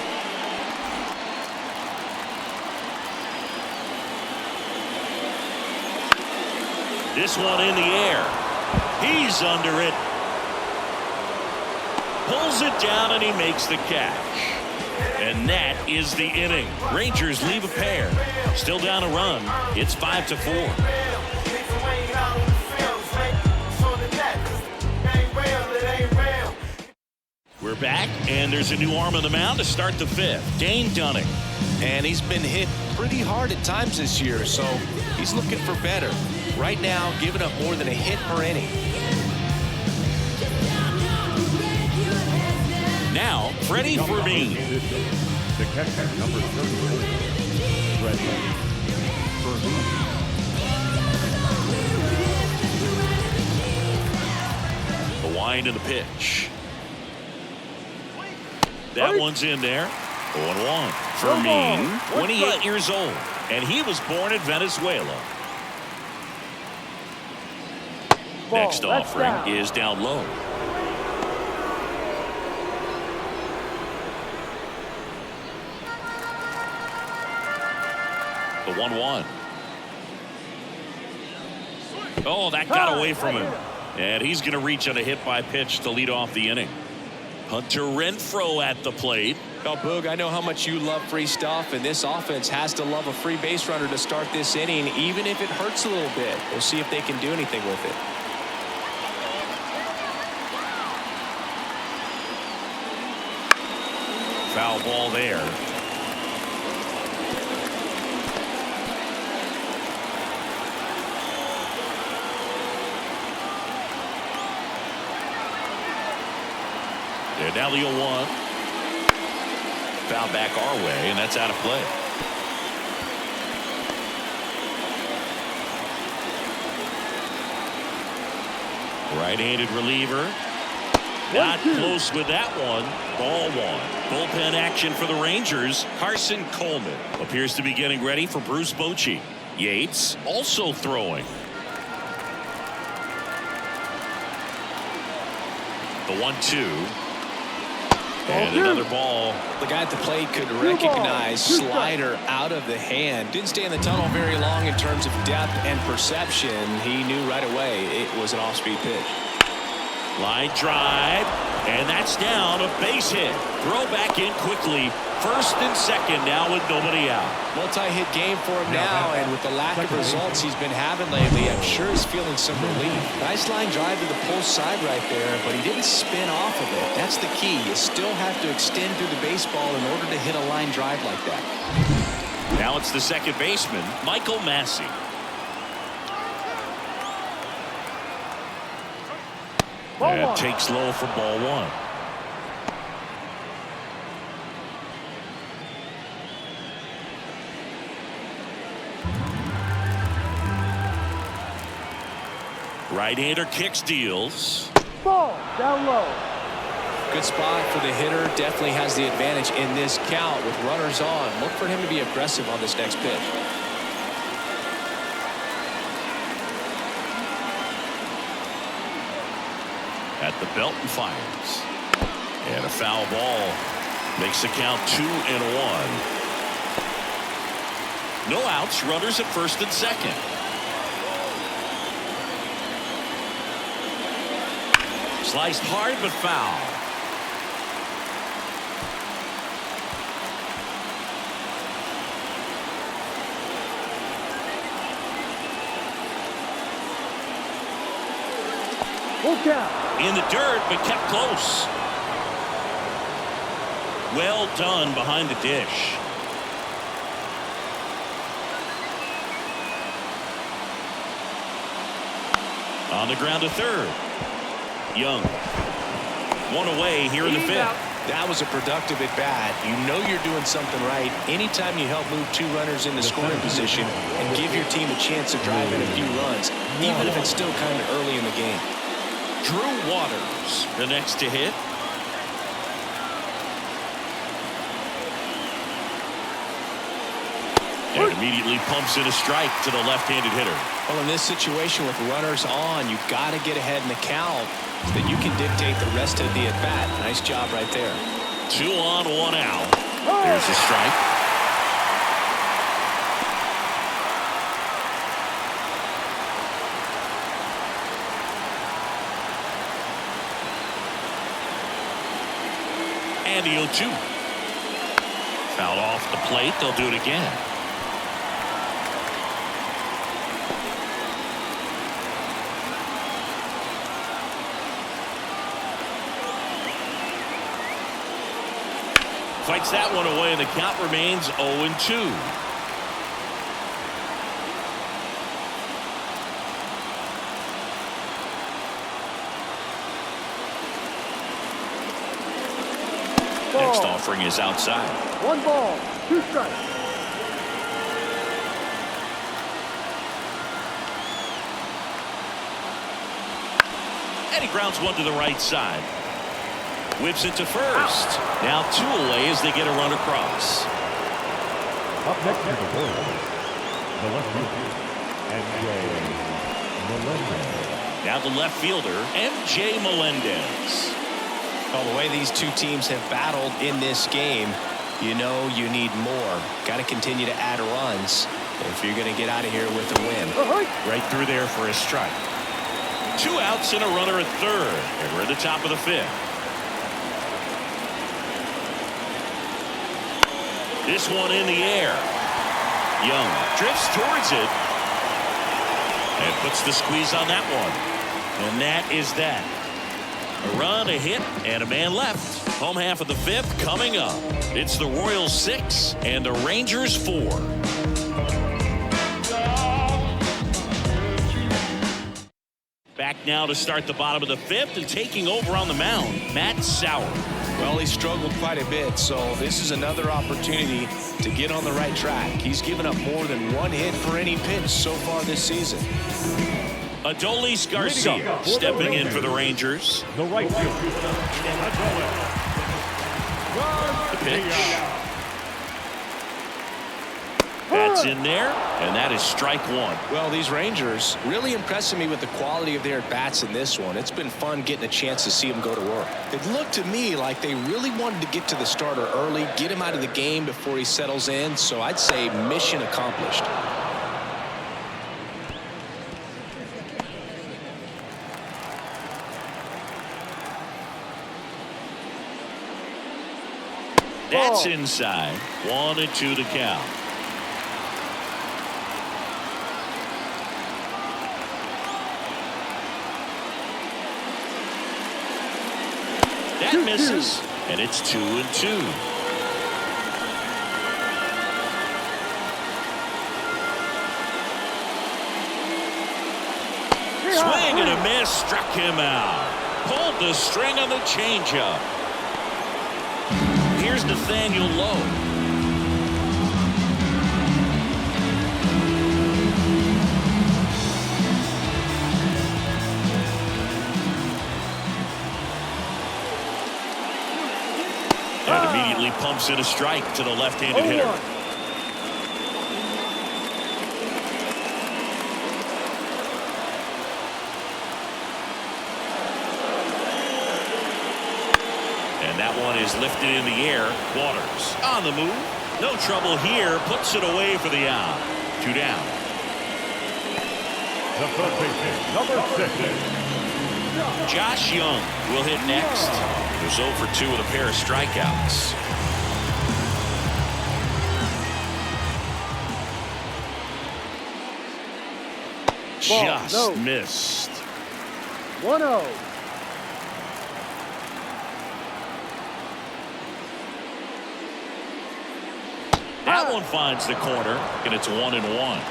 This one in the air. He's under it. Pulls it down, and he makes the catch. And that is the inning. Rangers leave a pair. Still down a run. It's 5-4. We're back, and there's a new arm on the mound to start the 5th. Dane Dunning. And he's been hit pretty hard at times this year, so he's looking for better. Right now, giving up more than a hit per inning. Now, Freddie Fermin. The catcher, number 34, Freddie Fermin. The wind and the pitch. That one's in there. 0-1. Fermin, 28 years old, and he was born in Venezuela. Next offering is down low. The 1-1. Oh, that got away from him. And he's going to reach on a hit by pitch to lead off the inning. Hunter Renfroe at the plate. Now, Boog, I know how much you love free stuff, and this offense has to love a free base runner to start this inning, even if it hurts a little bit. We'll see if they can do anything with it. Foul ball there. And now the 0-1. Foul back our way, and that's out of play. Right-handed reliever. Not close with that one. Ball 1. Bullpen action for the Rangers. Carson Coleman appears to be getting ready for Bruce Bochy. Yates also throwing. The 1-2. And another ball. The guy at the plate could recognize slider out of the hand. Didn't stay in the tunnel very long in terms of depth and perception. He knew right away it was an off-speed pitch. Line drive, and that's down, a base hit. Throw back in quickly. First and second now with nobody out. Multi-hit game for him now, and with the lack of results he's been having lately, I'm sure he's feeling some relief. Nice line drive to the pull side right there, but he didn't spin off of it. That's the key. You still have to extend through the baseball in order to hit a line drive like that. Now it's the second baseman, Michael Massey. And takes low for ball 1. Right-hander kicks, deals. Ball down low. Good spot for the hitter. Definitely has the advantage in this count with runners on. Look for him to be aggressive on this next pitch. At the belt and fires. And a foul ball makes the count 2-1. No outs, runners at first and second. Sliced hard but foul. Full count. In the dirt, but kept close. Well done behind the dish. On the ground to third. Young. One away here in the fifth. That was a productive at bat. You know you're doing something right anytime you help move two runners into scoring position and give your team a chance to drive in a few runs, even if it's still kind of early in the game. Drew Waters, the next to hit. And immediately pumps in a strike to the left-handed hitter. Well, in this situation with runners on, you've got to get ahead in the count so that you can dictate the rest of the at-bat. Nice job right there. 2 on, 1 out. There's a strike. And the 0-2. Foul off the plate. They'll do it again. Fights that one away, and the count remains 0-2. Next offering is outside. 1 ball, 2 strikes. And he grounds one to the right side. Whips it to first. Now 2 away as they get a run across. Up next to the Royals, the left fielder, MJ Melendez. Now the left fielder, MJ Melendez. Well, the way these two teams have battled in this game, you know you need more. Got to continue to add runs if you're going to get out of here with a win. Right through there for a strike. 2 outs and a runner at third. And we're at the top of the fifth. This one in the air. Young drifts towards it and puts the squeeze on that one. And that is that. A run, a hit, and a man left. Home half of the fifth coming up. It's the Royals 6 and the Rangers 4. Back now to start the bottom of the fifth, and taking over on the mound, Matt Sauer. Well, he struggled quite a bit, so this is another opportunity to get on the right track. He's given up more than 1 hit for any pitch so far this season. Adolis Garcia stepping in for the Rangers. The right fielder, The pitch. That's in there, and that is strike 1. Well, these Rangers really impressing me with the quality of their bats in this one. It's been fun getting a chance to see them go to work. It looked to me like they really wanted to get to the starter early, get him out of the game before he settles in, so I'd say mission accomplished. That's inside. 1-2 to count. That misses, and it's 2-2. Swing and a miss, struck him out. Pulled the string on the changeup. Here's Nathaniel Lowe. And immediately pumps in a strike to the left-handed hitter. And that one is lifted in the air. Waters on the move. No trouble here. Puts it away for the out. 2 down. the third baseman, number 6. Josh Young will hit next. Goes 0 for 2 with a pair of strikeouts. Just missed. 1-0. That one finds the corner, and it's 1-1.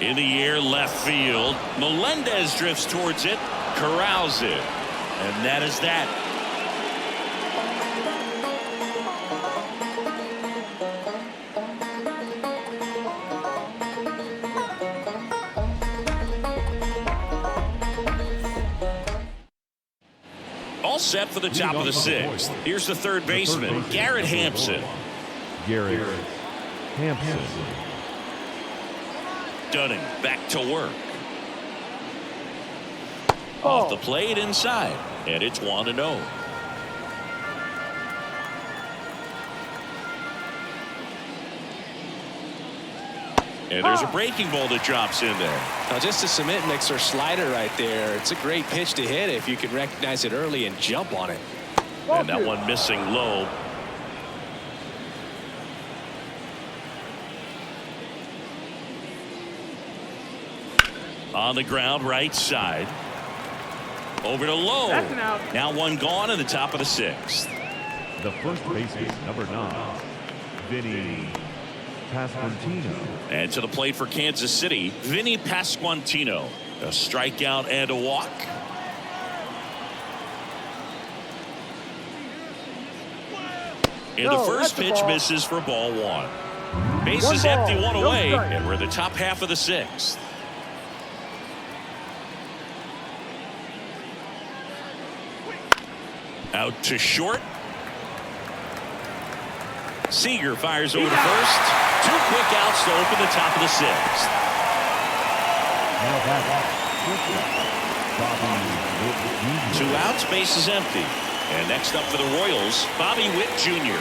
In the air, left field. Melendez drifts towards it, corrals it, and that is that. All set for the top of the sixth. Here's the third baseman, Garrett Hampson. Garrett Hampson. Dunning back to work. Off the plate inside, and it's 1-0. And there's a breaking ball that drops in there. Now just a cement mixer slider right there. It's a great pitch to hit if you can recognize it early and jump on it. And that one missing low. On the ground, right side. Over to low. That's an out. Now one gone in the top of the sixth. The first baseman, number 9, Vinny Pasquantino. And to the plate for Kansas City, Vinny Pasquantino. A strikeout and a walk. And the first pitch misses for ball one. Bases empty, one away, and we're in the top half of the sixth. Out to short. Seager fires over to first. 2 quick outs to open the top of the sixth. Bobby 2 outs, base is empty. And next up for the Royals, Bobby Witt Jr.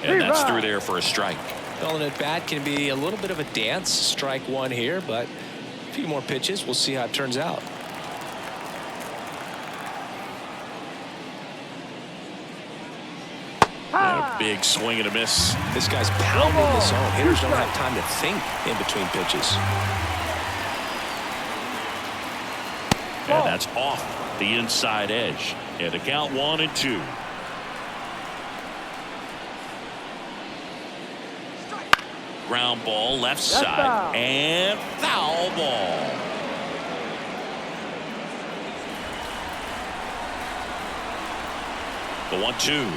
And that's through there for a strike. Well, an at-bat can be a little bit of a dance. Strike one here, but a few more pitches. We'll see how it turns out. And a big swing and a miss. This guy's pounding the zone. Hitters don't have time to think in between pitches. And that's off the inside edge. And the count 1-2. Ground ball left side. Foul. And foul ball. The 1-2.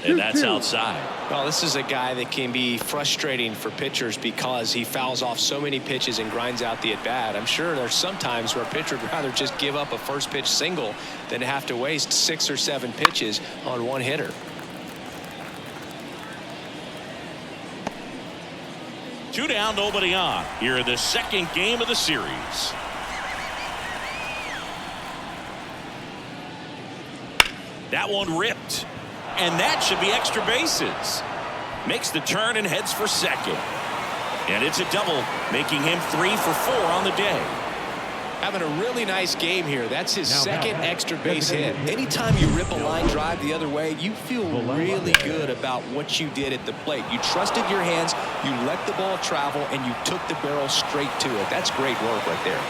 And that's outside. Well, this is a guy that can be frustrating for pitchers because he fouls off so many pitches and grinds out the at-bat. I'm sure there's some times where a pitcher would rather just give up a first pitch single than have to waste 6 or 7 pitches on one hitter. Two down, nobody on. Here in the second game of the series. That one ripped. And that should be extra bases. Makes the turn and heads for second. And it's a double, making him 3 for 4 on the day. Having a really nice game here. That's his second extra base hit. Anytime you rip a line drive the other way, you feel really good about what you did at the plate. You trusted your hands, you let the ball travel, and you took the barrel straight to it. That's great work right there.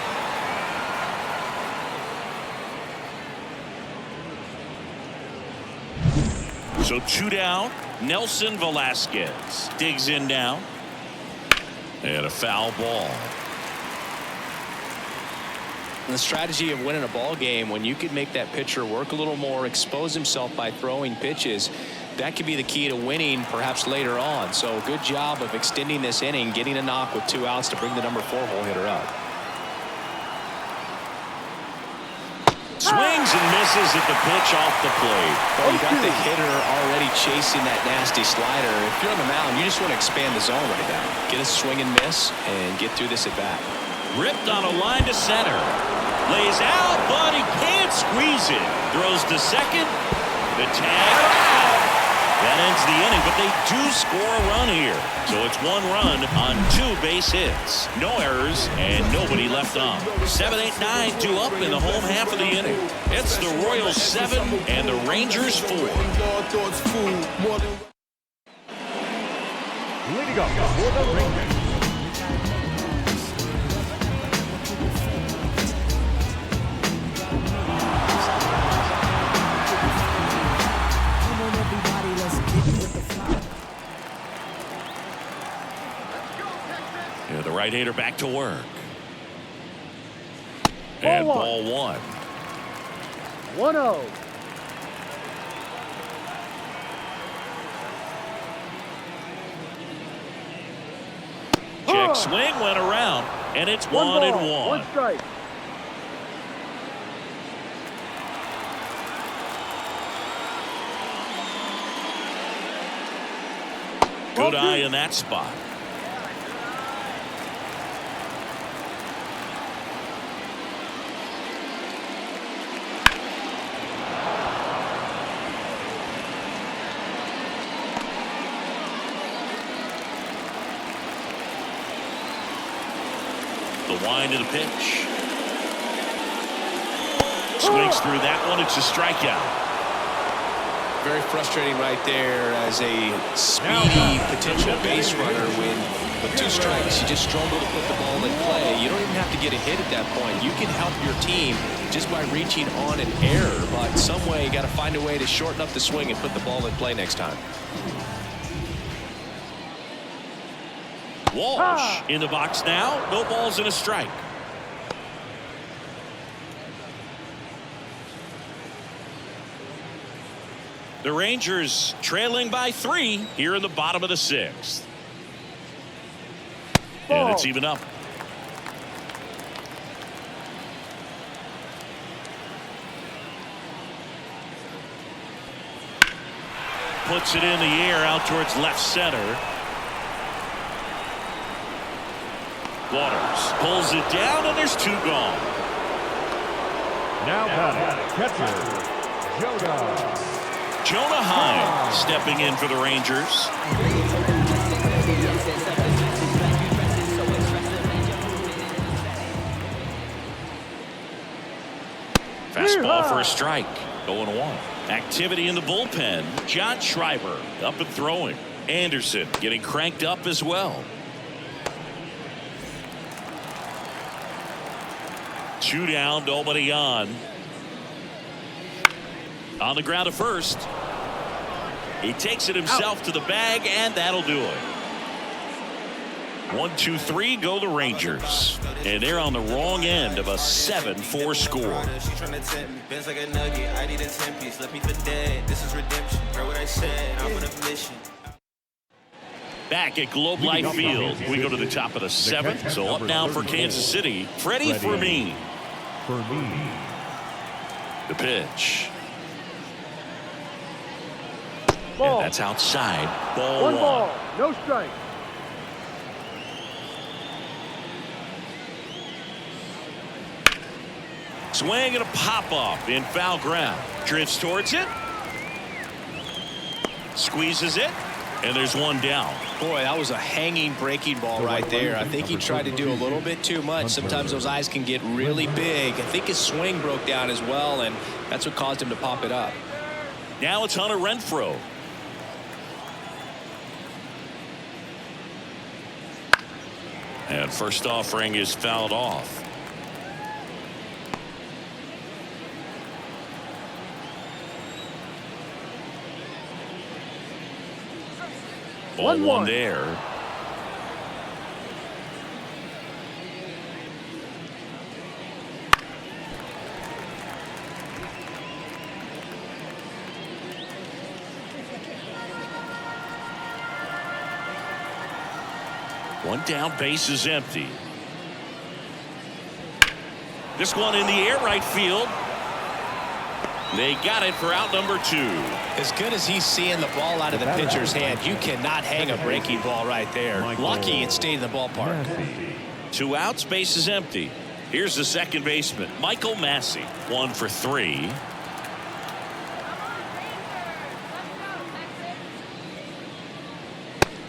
So 2 down. Nelson Velasquez digs in now. And a foul ball. The strategy of winning a ball game, when you could make that pitcher work a little more, expose himself by throwing pitches, that could be the key to winning perhaps later on. So good job of extending this inning, getting a knock with 2 outs to bring the number 4 hole hitter up. Swings and misses at the pitch off the plate. Well, you got the hitter already chasing that nasty slider. If you're on the mound, you just want to expand the zone right now. Get a swing and miss and get through this at bat. Ripped on a line to center. Lays out, but he can't squeeze it. Throws to second. The tag out. That ends the inning, but they do score a run here. So it's 1 run on 2 base hits. No errors and nobody left on. 7, 8, 9, 2 up in the home half of the inning. It's the Royals 7 and the Rangers 4. Leading up for the Rangers. Yeah, the right-hander back to work. And ball 1. 1-0. Check swing went around, and it's 1 and 1. 1 strike. Good eye in that spot. The wind of the pitch. Swings through that one. It's a strikeout. Very frustrating right there as a speedy potential base runner when with 2 strikes you just struggle to put the ball in play. You don't even have to get a hit at that point. You can help your team just by reaching on an error, but some way you got to find a way to shorten up the swing and put the ball in play next time. Walsh in the box now. No balls and a strike. The Rangers trailing by 3 here in the bottom of the 6th. And it's even up. Puts it in the air out towards left center. Waters pulls it down, and there's 2 gone. Now batting, catcher, Jonah Heim stepping in for the Rangers. Fastball for a strike. 0-1. Activity in the bullpen. John Schreiber up and throwing. Anderson getting cranked up as well. 2 down, nobody on. On the ground at first. He takes it himself to the bag, and that'll do it. 1, 2, 3 go the Rangers, and they're on the wrong end of a 7-4 score. Back at Globe Life Field, we go to the top of the 7th. So up now for Kansas City, Freddie Fermin. The pitch. Ball. And that's outside. Ball 1 1. ball. No strike. Swing and a pop-up in foul ground. Drifts towards it. Squeezes it. And there's 1 down. Boy, that was a hanging breaking ball right there. I think he tried to do a little bit too much. Sometimes those eyes can get really big. I think his swing broke down as well, and that's what caused him to pop it up. Now it's Hunter Renfroe. And first offering is fouled off. Ball 1 there. One down, base is empty. This one in the air, right field. They got it for out number 2. As good as he's seeing the ball out of the pitcher's hand, you cannot hang a breaking ball right there. Lucky it stayed in the ballpark. 2 outs, base is empty. Here's the second baseman, Michael Massey. 1 for 3.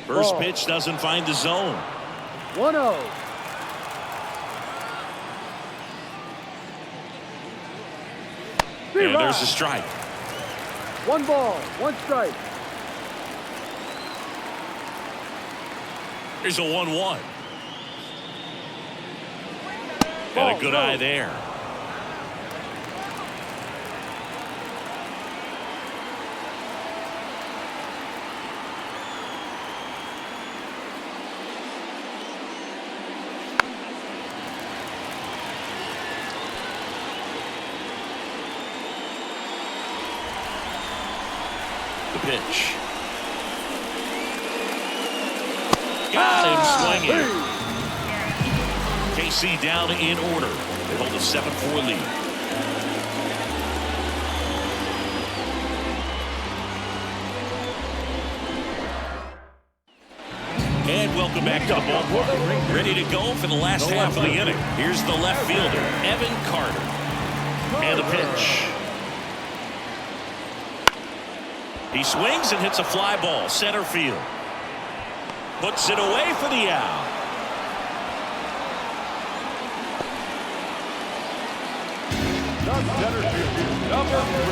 First Ball. pitch doesn't find the zone. 1-0. And there's a strike. 1 ball, 1 strike. Here's a 1-1. Got a good eye there. The pitch. Got him swinging. KC down in order. They hold a 7-4 lead. And welcome back to the ballpark. Ready to go for the last half of the inning. Here's the left fielder, Evan Carter. And the pitch. He swings and hits a fly ball, center field. Puts it away for the out.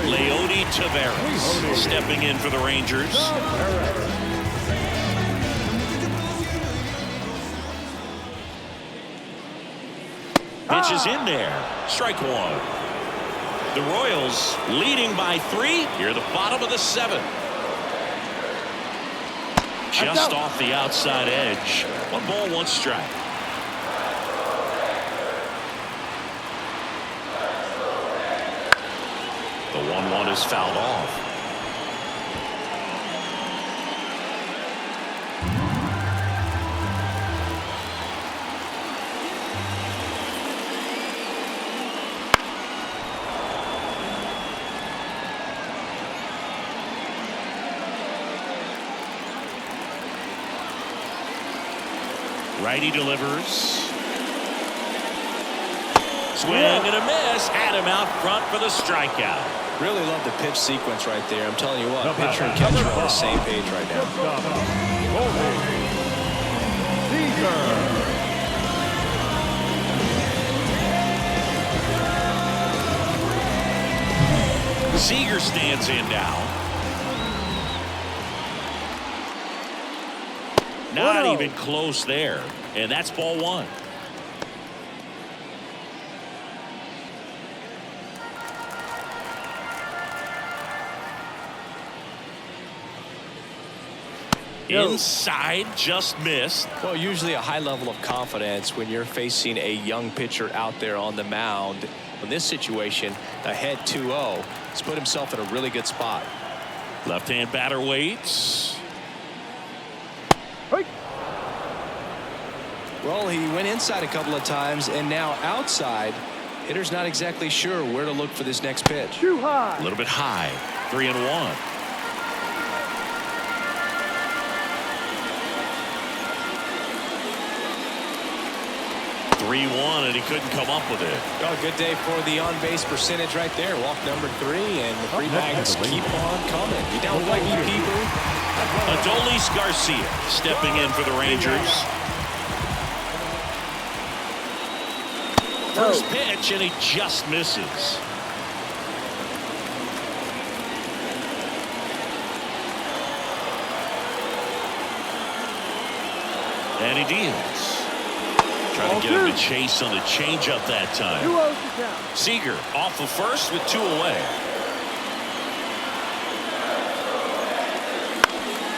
Leody Taveras stepping in for the Rangers. Pitch is in there. Strike 1. The Royals leading by 3. Here the bottom of the 7th. Just off the outside edge. 1 ball, 1 strike. The 1-1 is fouled off. Righty delivers. Swing and a miss. Had him out front for the strikeout. Really love the pitch sequence right there. I'm telling you what, pitcher and catcher are on the same page right now. Seager stands in now. Not even close there. And that's ball 1. Inside, just missed. Well, usually a high level of confidence when you're facing a young pitcher out there on the mound. In this situation, ahead 2-0, he's put himself in a really good spot. Left-hand batter waits. Well, he went inside a couple of times, and now outside. Hitter's not exactly sure where to look for this next pitch. Too high. A little bit high. 3-1. And he couldn't come up with it. Oh, good day for the on-base percentage right there. Walk number 3, and the free bags keep on coming. You don't like me, people? Adolis Garcia stepping in for the Rangers. First pitch, and he just misses. And he deals. Trying to get him to chase on the changeup that time. Seager off the first with 2 away.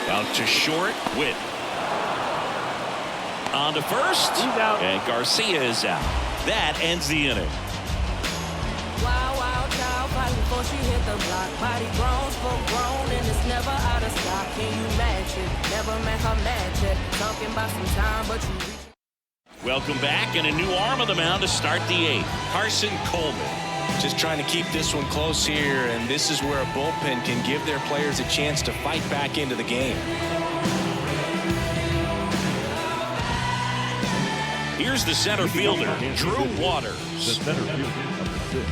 Out to short. Witt. On to first. And Garcia is out. That ends the inning. Wild, wild child fighting before she hit the block. Body grown, full grown, and it's never out of stock. Can you match it? Never make her match it. Talking about some time, but you reach. Welcome back, and a new arm of the mound to start the 8th. Carson Coleman. Just trying to keep this one close here, and this is where a bullpen can give their players a chance to fight back into the game. Here's the center fielder, Drew Waters. The center fielder, number 6,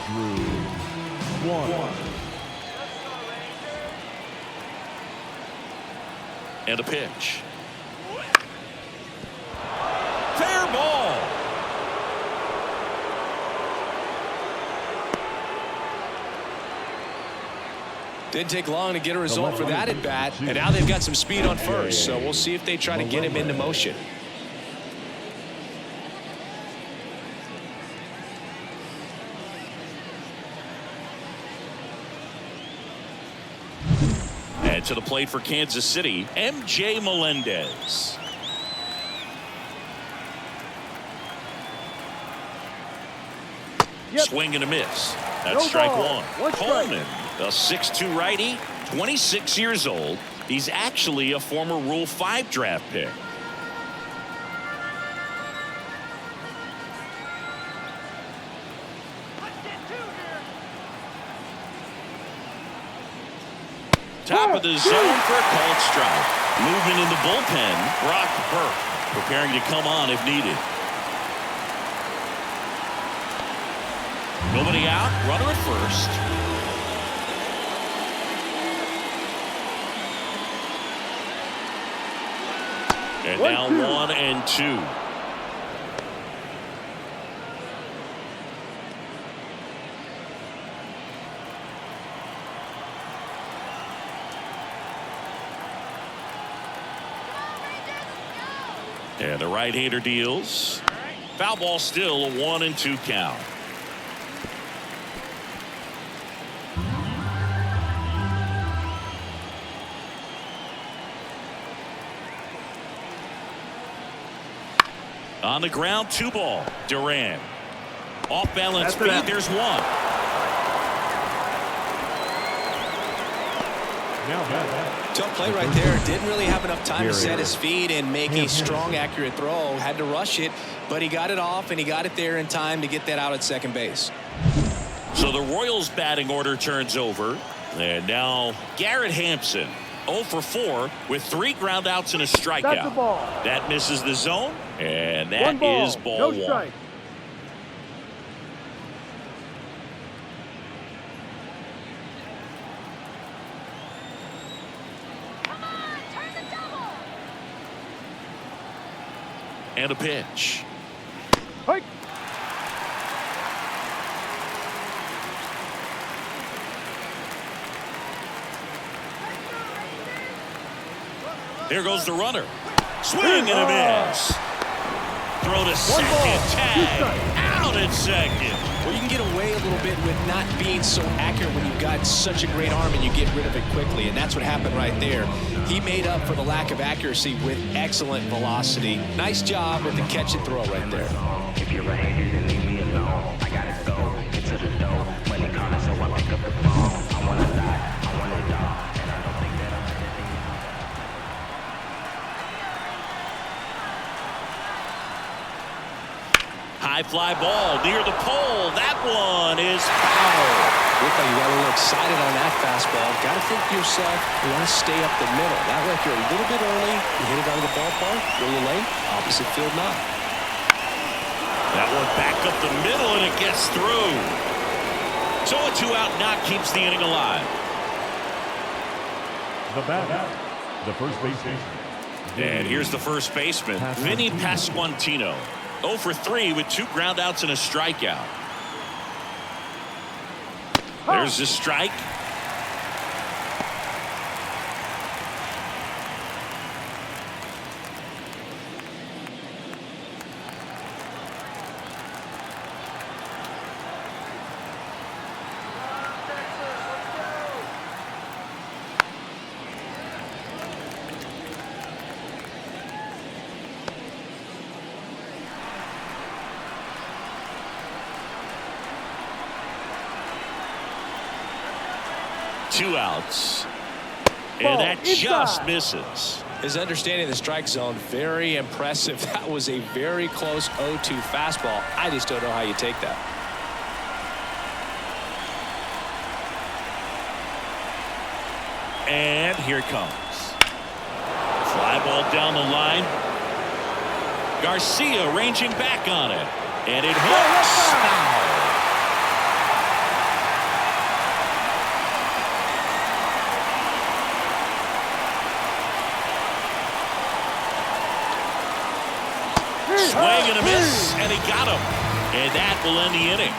Drew Waters. And a pitch. Fair ball. Didn't take long to get a result for that at bat, and now they've got some speed on first, so we'll see if they try to get him into motion. And to the plate for Kansas City, MJ Melendez. Swing and a miss. That's strike one. Coleman, a 6'2" righty, 26 years old. He's actually a former Rule 5 draft pick. Top of the zone for a called strike. Moving in the bullpen, Brock Burke preparing to come on if needed. Nobody out, runner at first. And now 1 and 2. And the right-hander deals. Foul ball, still a 1 and 2 count. On the ground, 2 ball. Duran. Off balance speed. There's 1. Tough play right there. Didn't really have enough time to set his feet and make a strong, accurate throw. Had to rush it, but he got it off, and he got it there in time to get that out at second base. So the Royals batting order turns over. And now Garrett Hampson, 0 for 4 with 3 ground outs and a strikeout. That misses the zone, and that is ball 1. And a pitch. Hike. There goes the runner. Swing and a miss. Throw to second. Tag. Out at second. Well, you can get away a little bit with not being so accurate when you've got such a great arm and you get rid of it quickly, and that's what happened right there. He made up for the lack of accuracy with excellent velocity. Nice job with the catch and throw right there. If you're a hater, then leave me alone. I gotta go, get to the dough. Money coming, so I pick up the phone. I wanna die, I wanna die, and I don't think that I'm anything. High fly ball near the pole. That one is foul. Looked like you got a little excited on that fastball. Got to think to yourself, you want to stay up the middle. That way, if you're a little bit early, you hit it out of the ballpark, a little late, opposite field not. That one back up the middle, and it gets through. So a 2-out knock keeps the inning alive. The batter, the first baseman. And here's the first baseman, Vinny Pasquantino. 0 for 3 with 2 ground outs and a strikeout. There's the strike. Two outs. And that just misses. His understanding of the strike zone, very impressive. That was a very close 0-2 fastball. I just don't know how you take that. And here it comes. Fly ball down the line. Garcia ranging back on it. And it hooks. Foul. Swing and a miss, and he got him. And that will end the inning.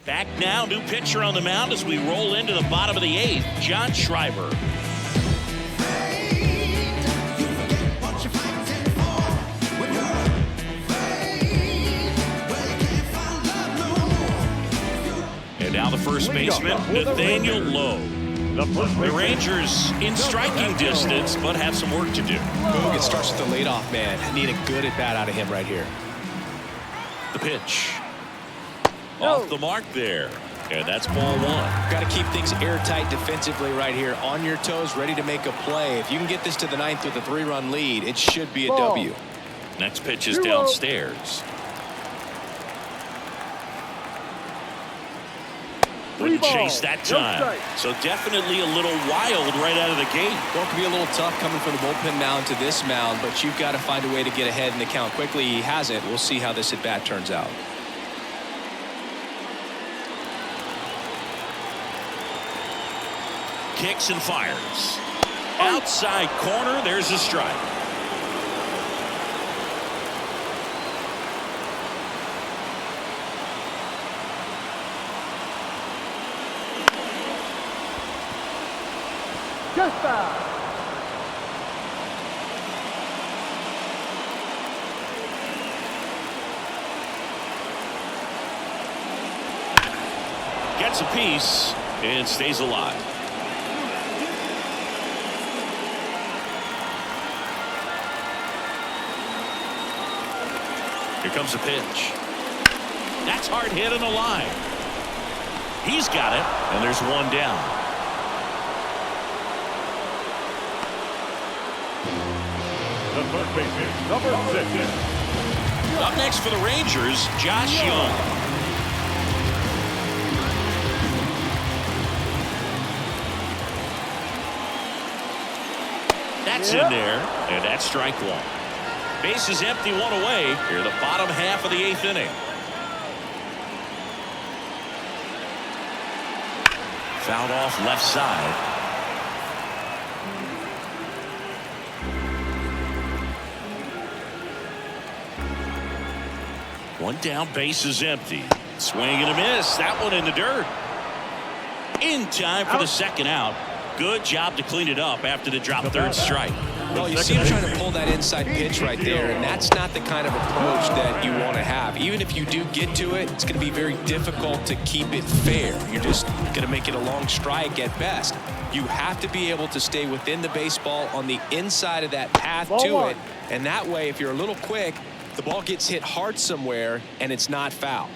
Back now, new pitcher on the mound as we roll into the bottom of the 8th, John Schreiber. And now the first baseman, Nathaniel Lowe. The Rangers in striking distance, but have some work to do. Boog, it starts with the leadoff man. Need a good at-bat out of him right here. The pitch. Off the mark there. And that's ball 1. Got to keep things airtight defensively right here. On your toes, ready to make a play. If you can get this to the 9th with a 3-run lead, it should be a W. Next pitch is downstairs. Wouldn't chase that time. So definitely a little wild right out of the gate. Well, it could be a little tough coming from the bullpen mound to this mound, but you've got to find a way to get ahead in the count quickly. He hasn't. We'll see how this at-bat turns out. Kicks and fires. Outside corner, there's a strike. Just foul. Gets a piece and stays alive. Here comes a pitch. That's hard hit on the line. He's got it, and there's one down. The third baseman, number 6. Up next for the Rangers, Josh Young. That's in there, and that's strike 1. Base is empty, 1 away. Here, the bottom half of the 8th inning. Fouled off left side. One down, base is empty. Swing and a miss. That one in the dirt. In time for the second out. Good job to clean it up after the drop third strike. Well, you see him trying to pull that inside pitch right there, and that's not the kind of approach that you want to have. Even if you do get to it, it's going to be very difficult to keep it fair. You're just going to make it a long strike at best. You have to be able to stay within the baseball on the inside of that path to it, and that way, if you're a little quick, the ball gets hit hard somewhere, and it's not foul.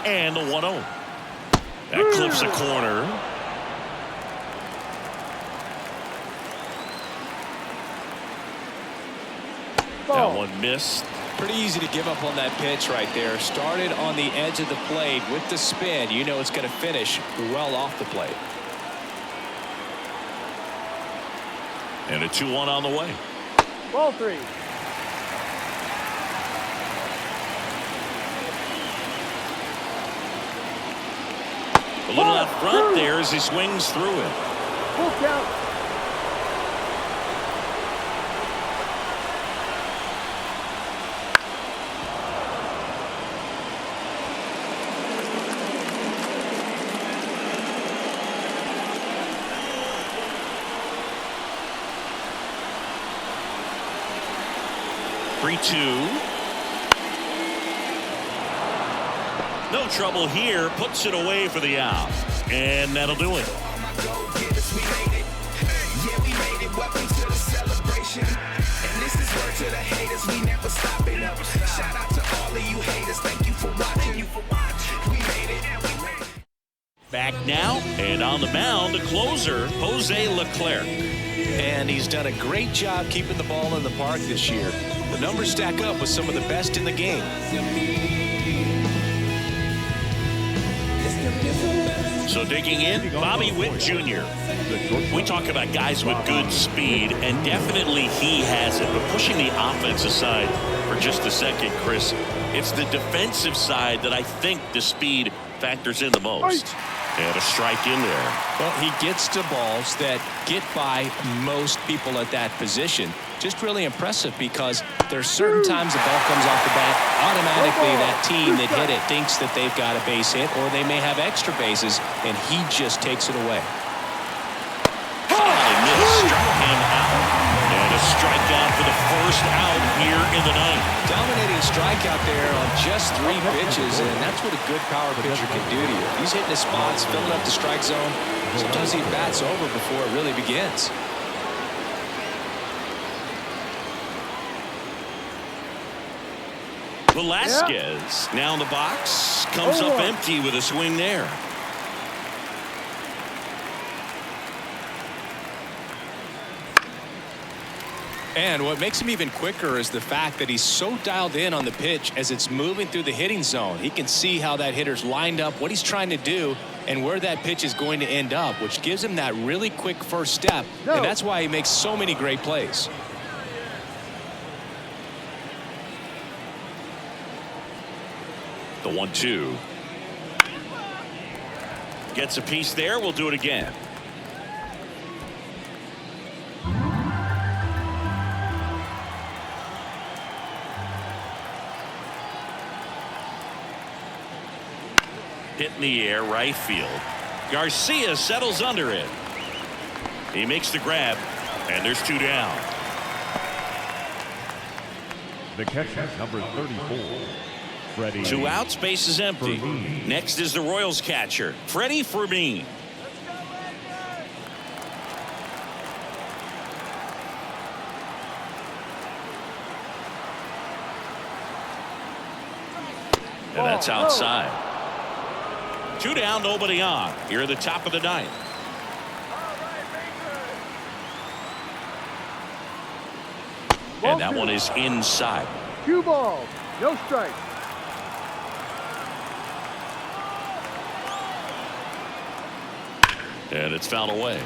And the 1-0. That clips a corner. That one missed. Pretty easy to give up on that pitch right there. Started on the edge of the plate with the spin. You know it's going to finish well off the plate. And a 2-1 on the way. Ball 3. A little out front there as he swings through it. Full count. No trouble here. Puts it away for the out. And that'll do it. Back now, and on the mound, the closer, Jose Leclerc. And he's done a great job keeping the ball in the park this year. The numbers stack up with some of the best in the game. So digging in, Bobby Witt Jr. We talk about guys with good speed, and definitely he has it. But pushing the offense aside for just a second, Chris, it's the defensive side that I think the speed factors in the most. And a strike in there. Well, he gets to balls that get by most people at that position. Just really impressive because there's certain times the ball comes off the bat, automatically that team that hit it thinks that they've got a base hit, or they may have extra bases, and he just takes it away. High miss, struck him out. And a strikeout for the first out here in the ninth. Dominating strikeout there on just 3 pitches, and that's what a good power pitcher can do to you. He's hitting his spots, filling up the strike zone. Sometimes he bats over before it really begins. Velasquez now in the box, comes up empty with a swing there. And what makes him even quicker is the fact that he's so dialed in on the pitch as it's moving through the hitting zone. He can see how that hitter's lined up, what he's trying to do, and where that pitch is going to end up, which gives him that really quick first step. And that's why he makes so many great plays. The 1-2. Gets a piece there. We'll do it again. Hit in the air, right field. Garcia settles under it. He makes the grab, and there's 2 down. The catcher, number 34. Freddie. 2 outs, base is empty. Next is the Royals catcher, Freddie Fermin. And that's outside. 2 down, nobody on. Here at the top of the ninth. And that one is inside. 2 balls, no strikes. And it's fouled away.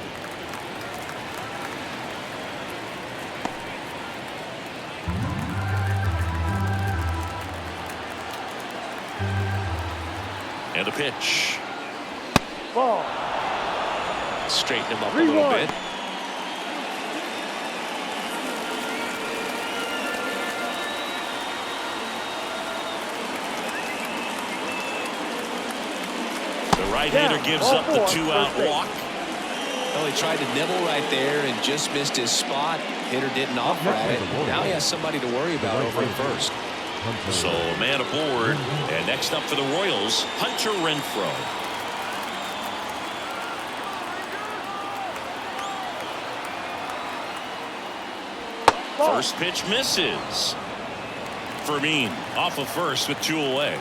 And the pitch. Ball. Straighten him up a little bit. The right-hander gives up the 2-out walk. Well, he tried to nibble right there and just missed his spot. Hitter didn't offer at it. Now he has somebody to worry about over at first. So a man aboard. And next up for the Royals, Hunter Renfroe. First pitch misses. Fermin off of first with 2 away.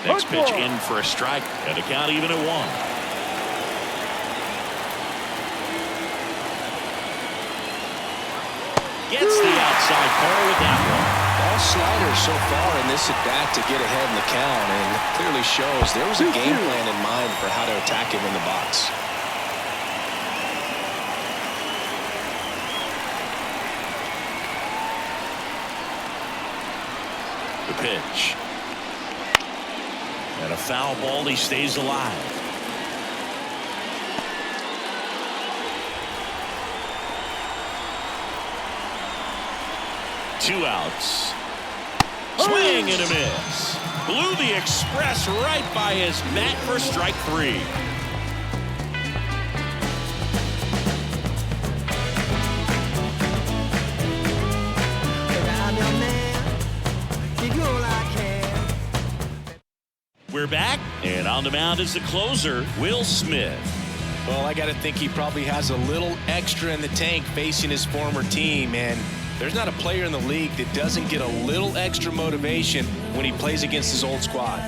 Next pitch in for a strike, and a count even at 1. Gets the outside corner with that one. All sliders so far in this at bat to get ahead in the count, and it clearly shows there was a game plan in mind for how to attack him in the box. The pitch. And a foul ball, he stays alive. Two outs. Swing and a miss. Blew the express right by his bat for strike 3. We're back, and on the mound is the closer, Will Smith. Well, I got to think he probably has a little extra in the tank facing his former team, and there's not a player in the league that doesn't get a little extra motivation when he plays against his old squad.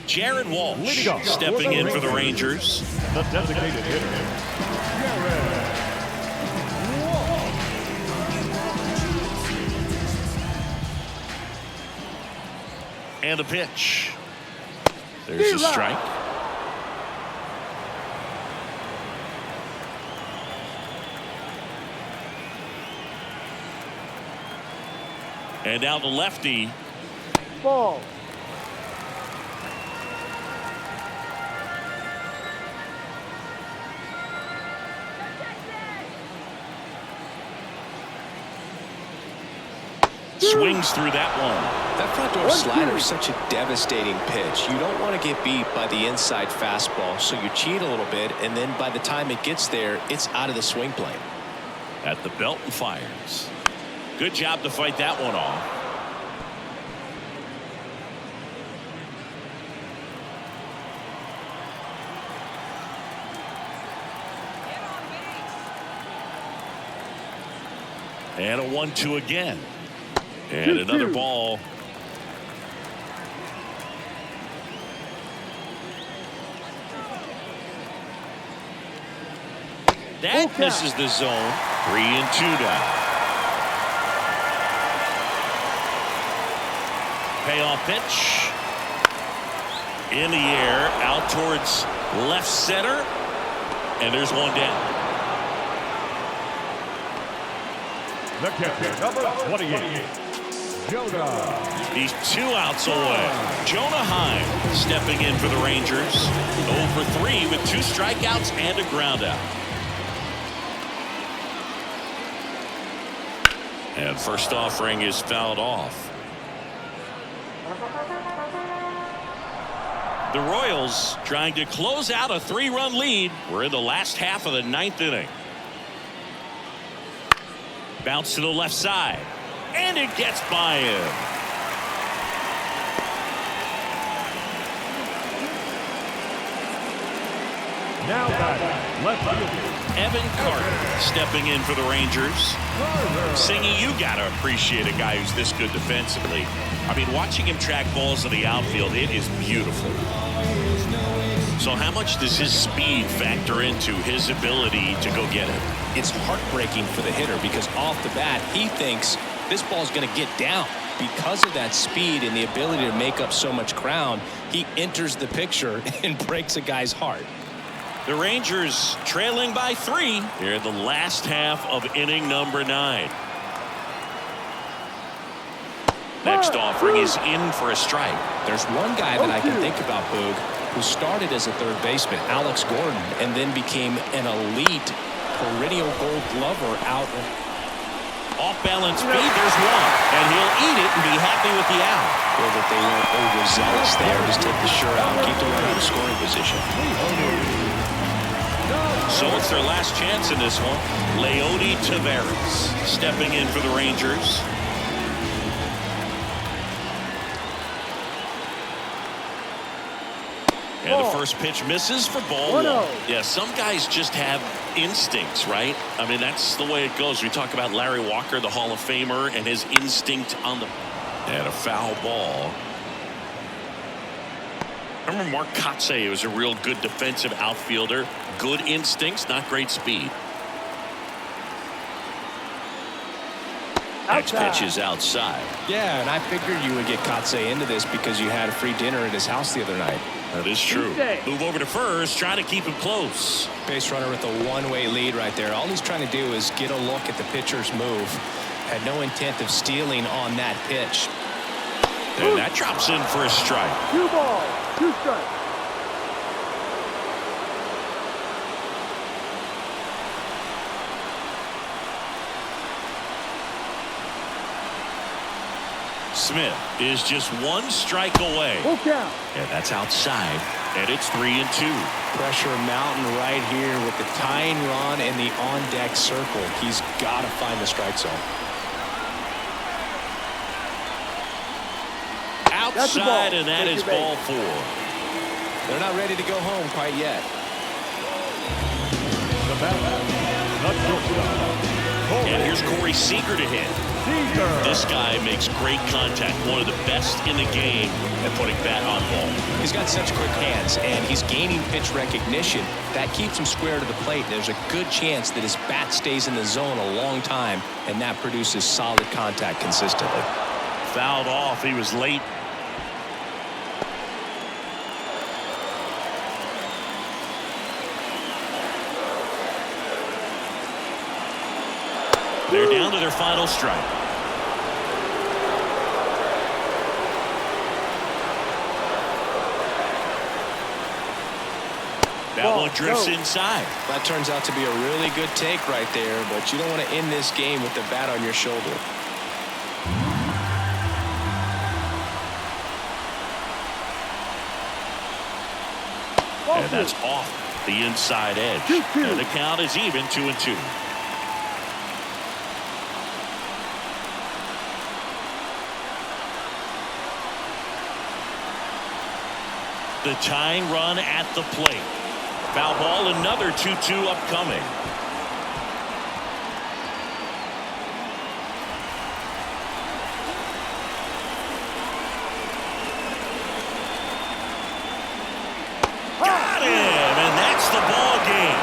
Jared Walsh stepping in for the Rangers. The designated hitter, Jared. And the pitch. There's a strike. And now the lefty. Ball. Swings through that one. That front door slider is such a devastating pitch. You don't want to get beat by the inside fastball, so you cheat a little bit, and then by the time it gets there, it's out of the swing plane. At the belt and fires. Good job to fight that one off. And a 1-2 again. And another ball. That misses the zone. 3-2 now. Payoff pitch. In the air, out towards left center. And there's one down. The catcher, number 28, Jonah. He's 2 outs away. Jonah Heim stepping in for the Rangers. 0 for 3 with 2 strikeouts and a groundout. And first offering is fouled off. The Royals trying to close out a 3-run lead. We're in the last half of the 9th inning. Bounce to the left side. And it gets by him. Now batting, left fielder, Evan Carter stepping in for the Rangers. Singy, you got to appreciate a guy who's this good defensively. I mean, watching him track balls in the outfield, it is beautiful. So how much does his speed factor into his ability to go get it? It's heartbreaking for the hitter because off the bat, he thinks this ball's going to get down. Because of that speed and the ability to make up so much ground, he enters the picture and breaks a guy's heart. The Rangers trailing by 3 here in the last half of inning number 9. Next offering is in for a strike. There's one guy that I can think about, Boog, who started as a third baseman, Alex Gordon, and then became an elite perennial gold glover out. Off balance speed, there's one. And he'll eat it and be happy with the out. Well, that they weren't overzealous there. Just take the shirt out and keep the runner in scoring position. So it's their last chance in this one. Leody Taveras stepping in for the Rangers. And the first pitch misses for ball 1. Yeah, some guys just have instincts, right? I mean, that's the way it goes. We talk about Larry Walker, the Hall of Famer, and his instinct on the... And a foul ball. Remember Mark Kotsay was a real good defensive outfielder. Good instincts, not great speed. Next pitch is outside. Yeah, and I figured you would get Kotsay into this because you had a free dinner at his house the other night. That is true. Move over to first, try to keep him close. Base runner with a one-way lead right there. All he's trying to do is get a look at the pitcher's move. Had no intent of stealing on that pitch. And that drops in for a strike. 2 balls, 2 strikes. Smith is just 1 strike away. Full count. And that's outside. And it's 3-2. Pressure mountain right here with the tying run and the on-deck circle. He's got to find the strike zone. Outside, and that is ball 4. They're not ready to go home quite yet. the batter, the shortstop, And here's Corey Seager to hit. This guy makes great contact. One of the best in the game at putting bat on ball. He's got such quick hands, and he's gaining pitch recognition. That keeps him square to the plate. There's a good chance that his bat stays in the zone a long time, and that produces solid contact consistently. Fouled off. He was late. They're down to their final strike. That one drifts inside. That turns out to be a really good take right there, but you don't want to end this game with the bat on your shoulder. And that's off the inside edge. And the count is even 2-2. The tying run at the plate. Foul ball, another 2-2 upcoming. Got him, and that's the ball game.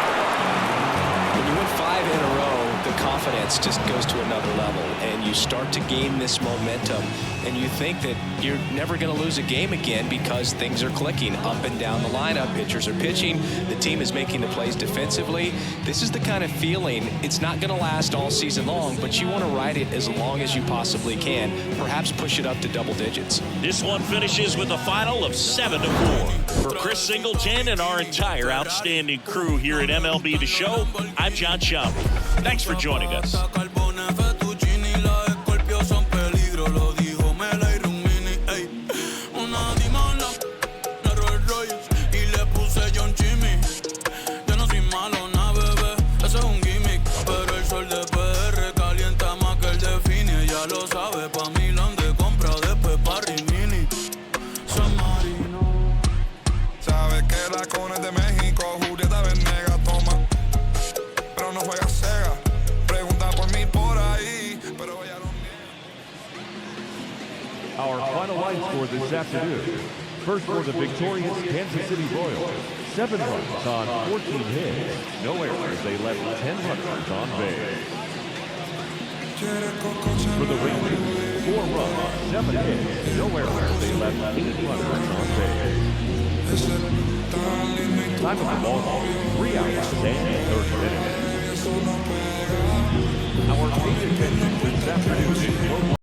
When you win 5 in a row, the confidence just goes to another level, and you start to gain this momentum, and you think that you're never going to lose a game again because things are clicking up and down the lineup. Pitchers are pitching. The team is making the plays defensively. This is the kind of feeling, it's not going to last all season long, but you want to ride it as long as you possibly can, perhaps push it up to double digits. This one finishes with a final of 7-4. For Chris Singleton and our entire outstanding crew here at MLB The Show, I'm John Sciambi. Thanks for joining us. Our final line score this afternoon. First for the victorious Kansas City Royals, 7 runs on 14 hits. No errors. They left 10 runners on base. For the Rangers, 4 runs on 7 hits. No errors. They left 8 runners on base. Time of the ball, 3 hours and 30 minutes. Our main attention this afternoon is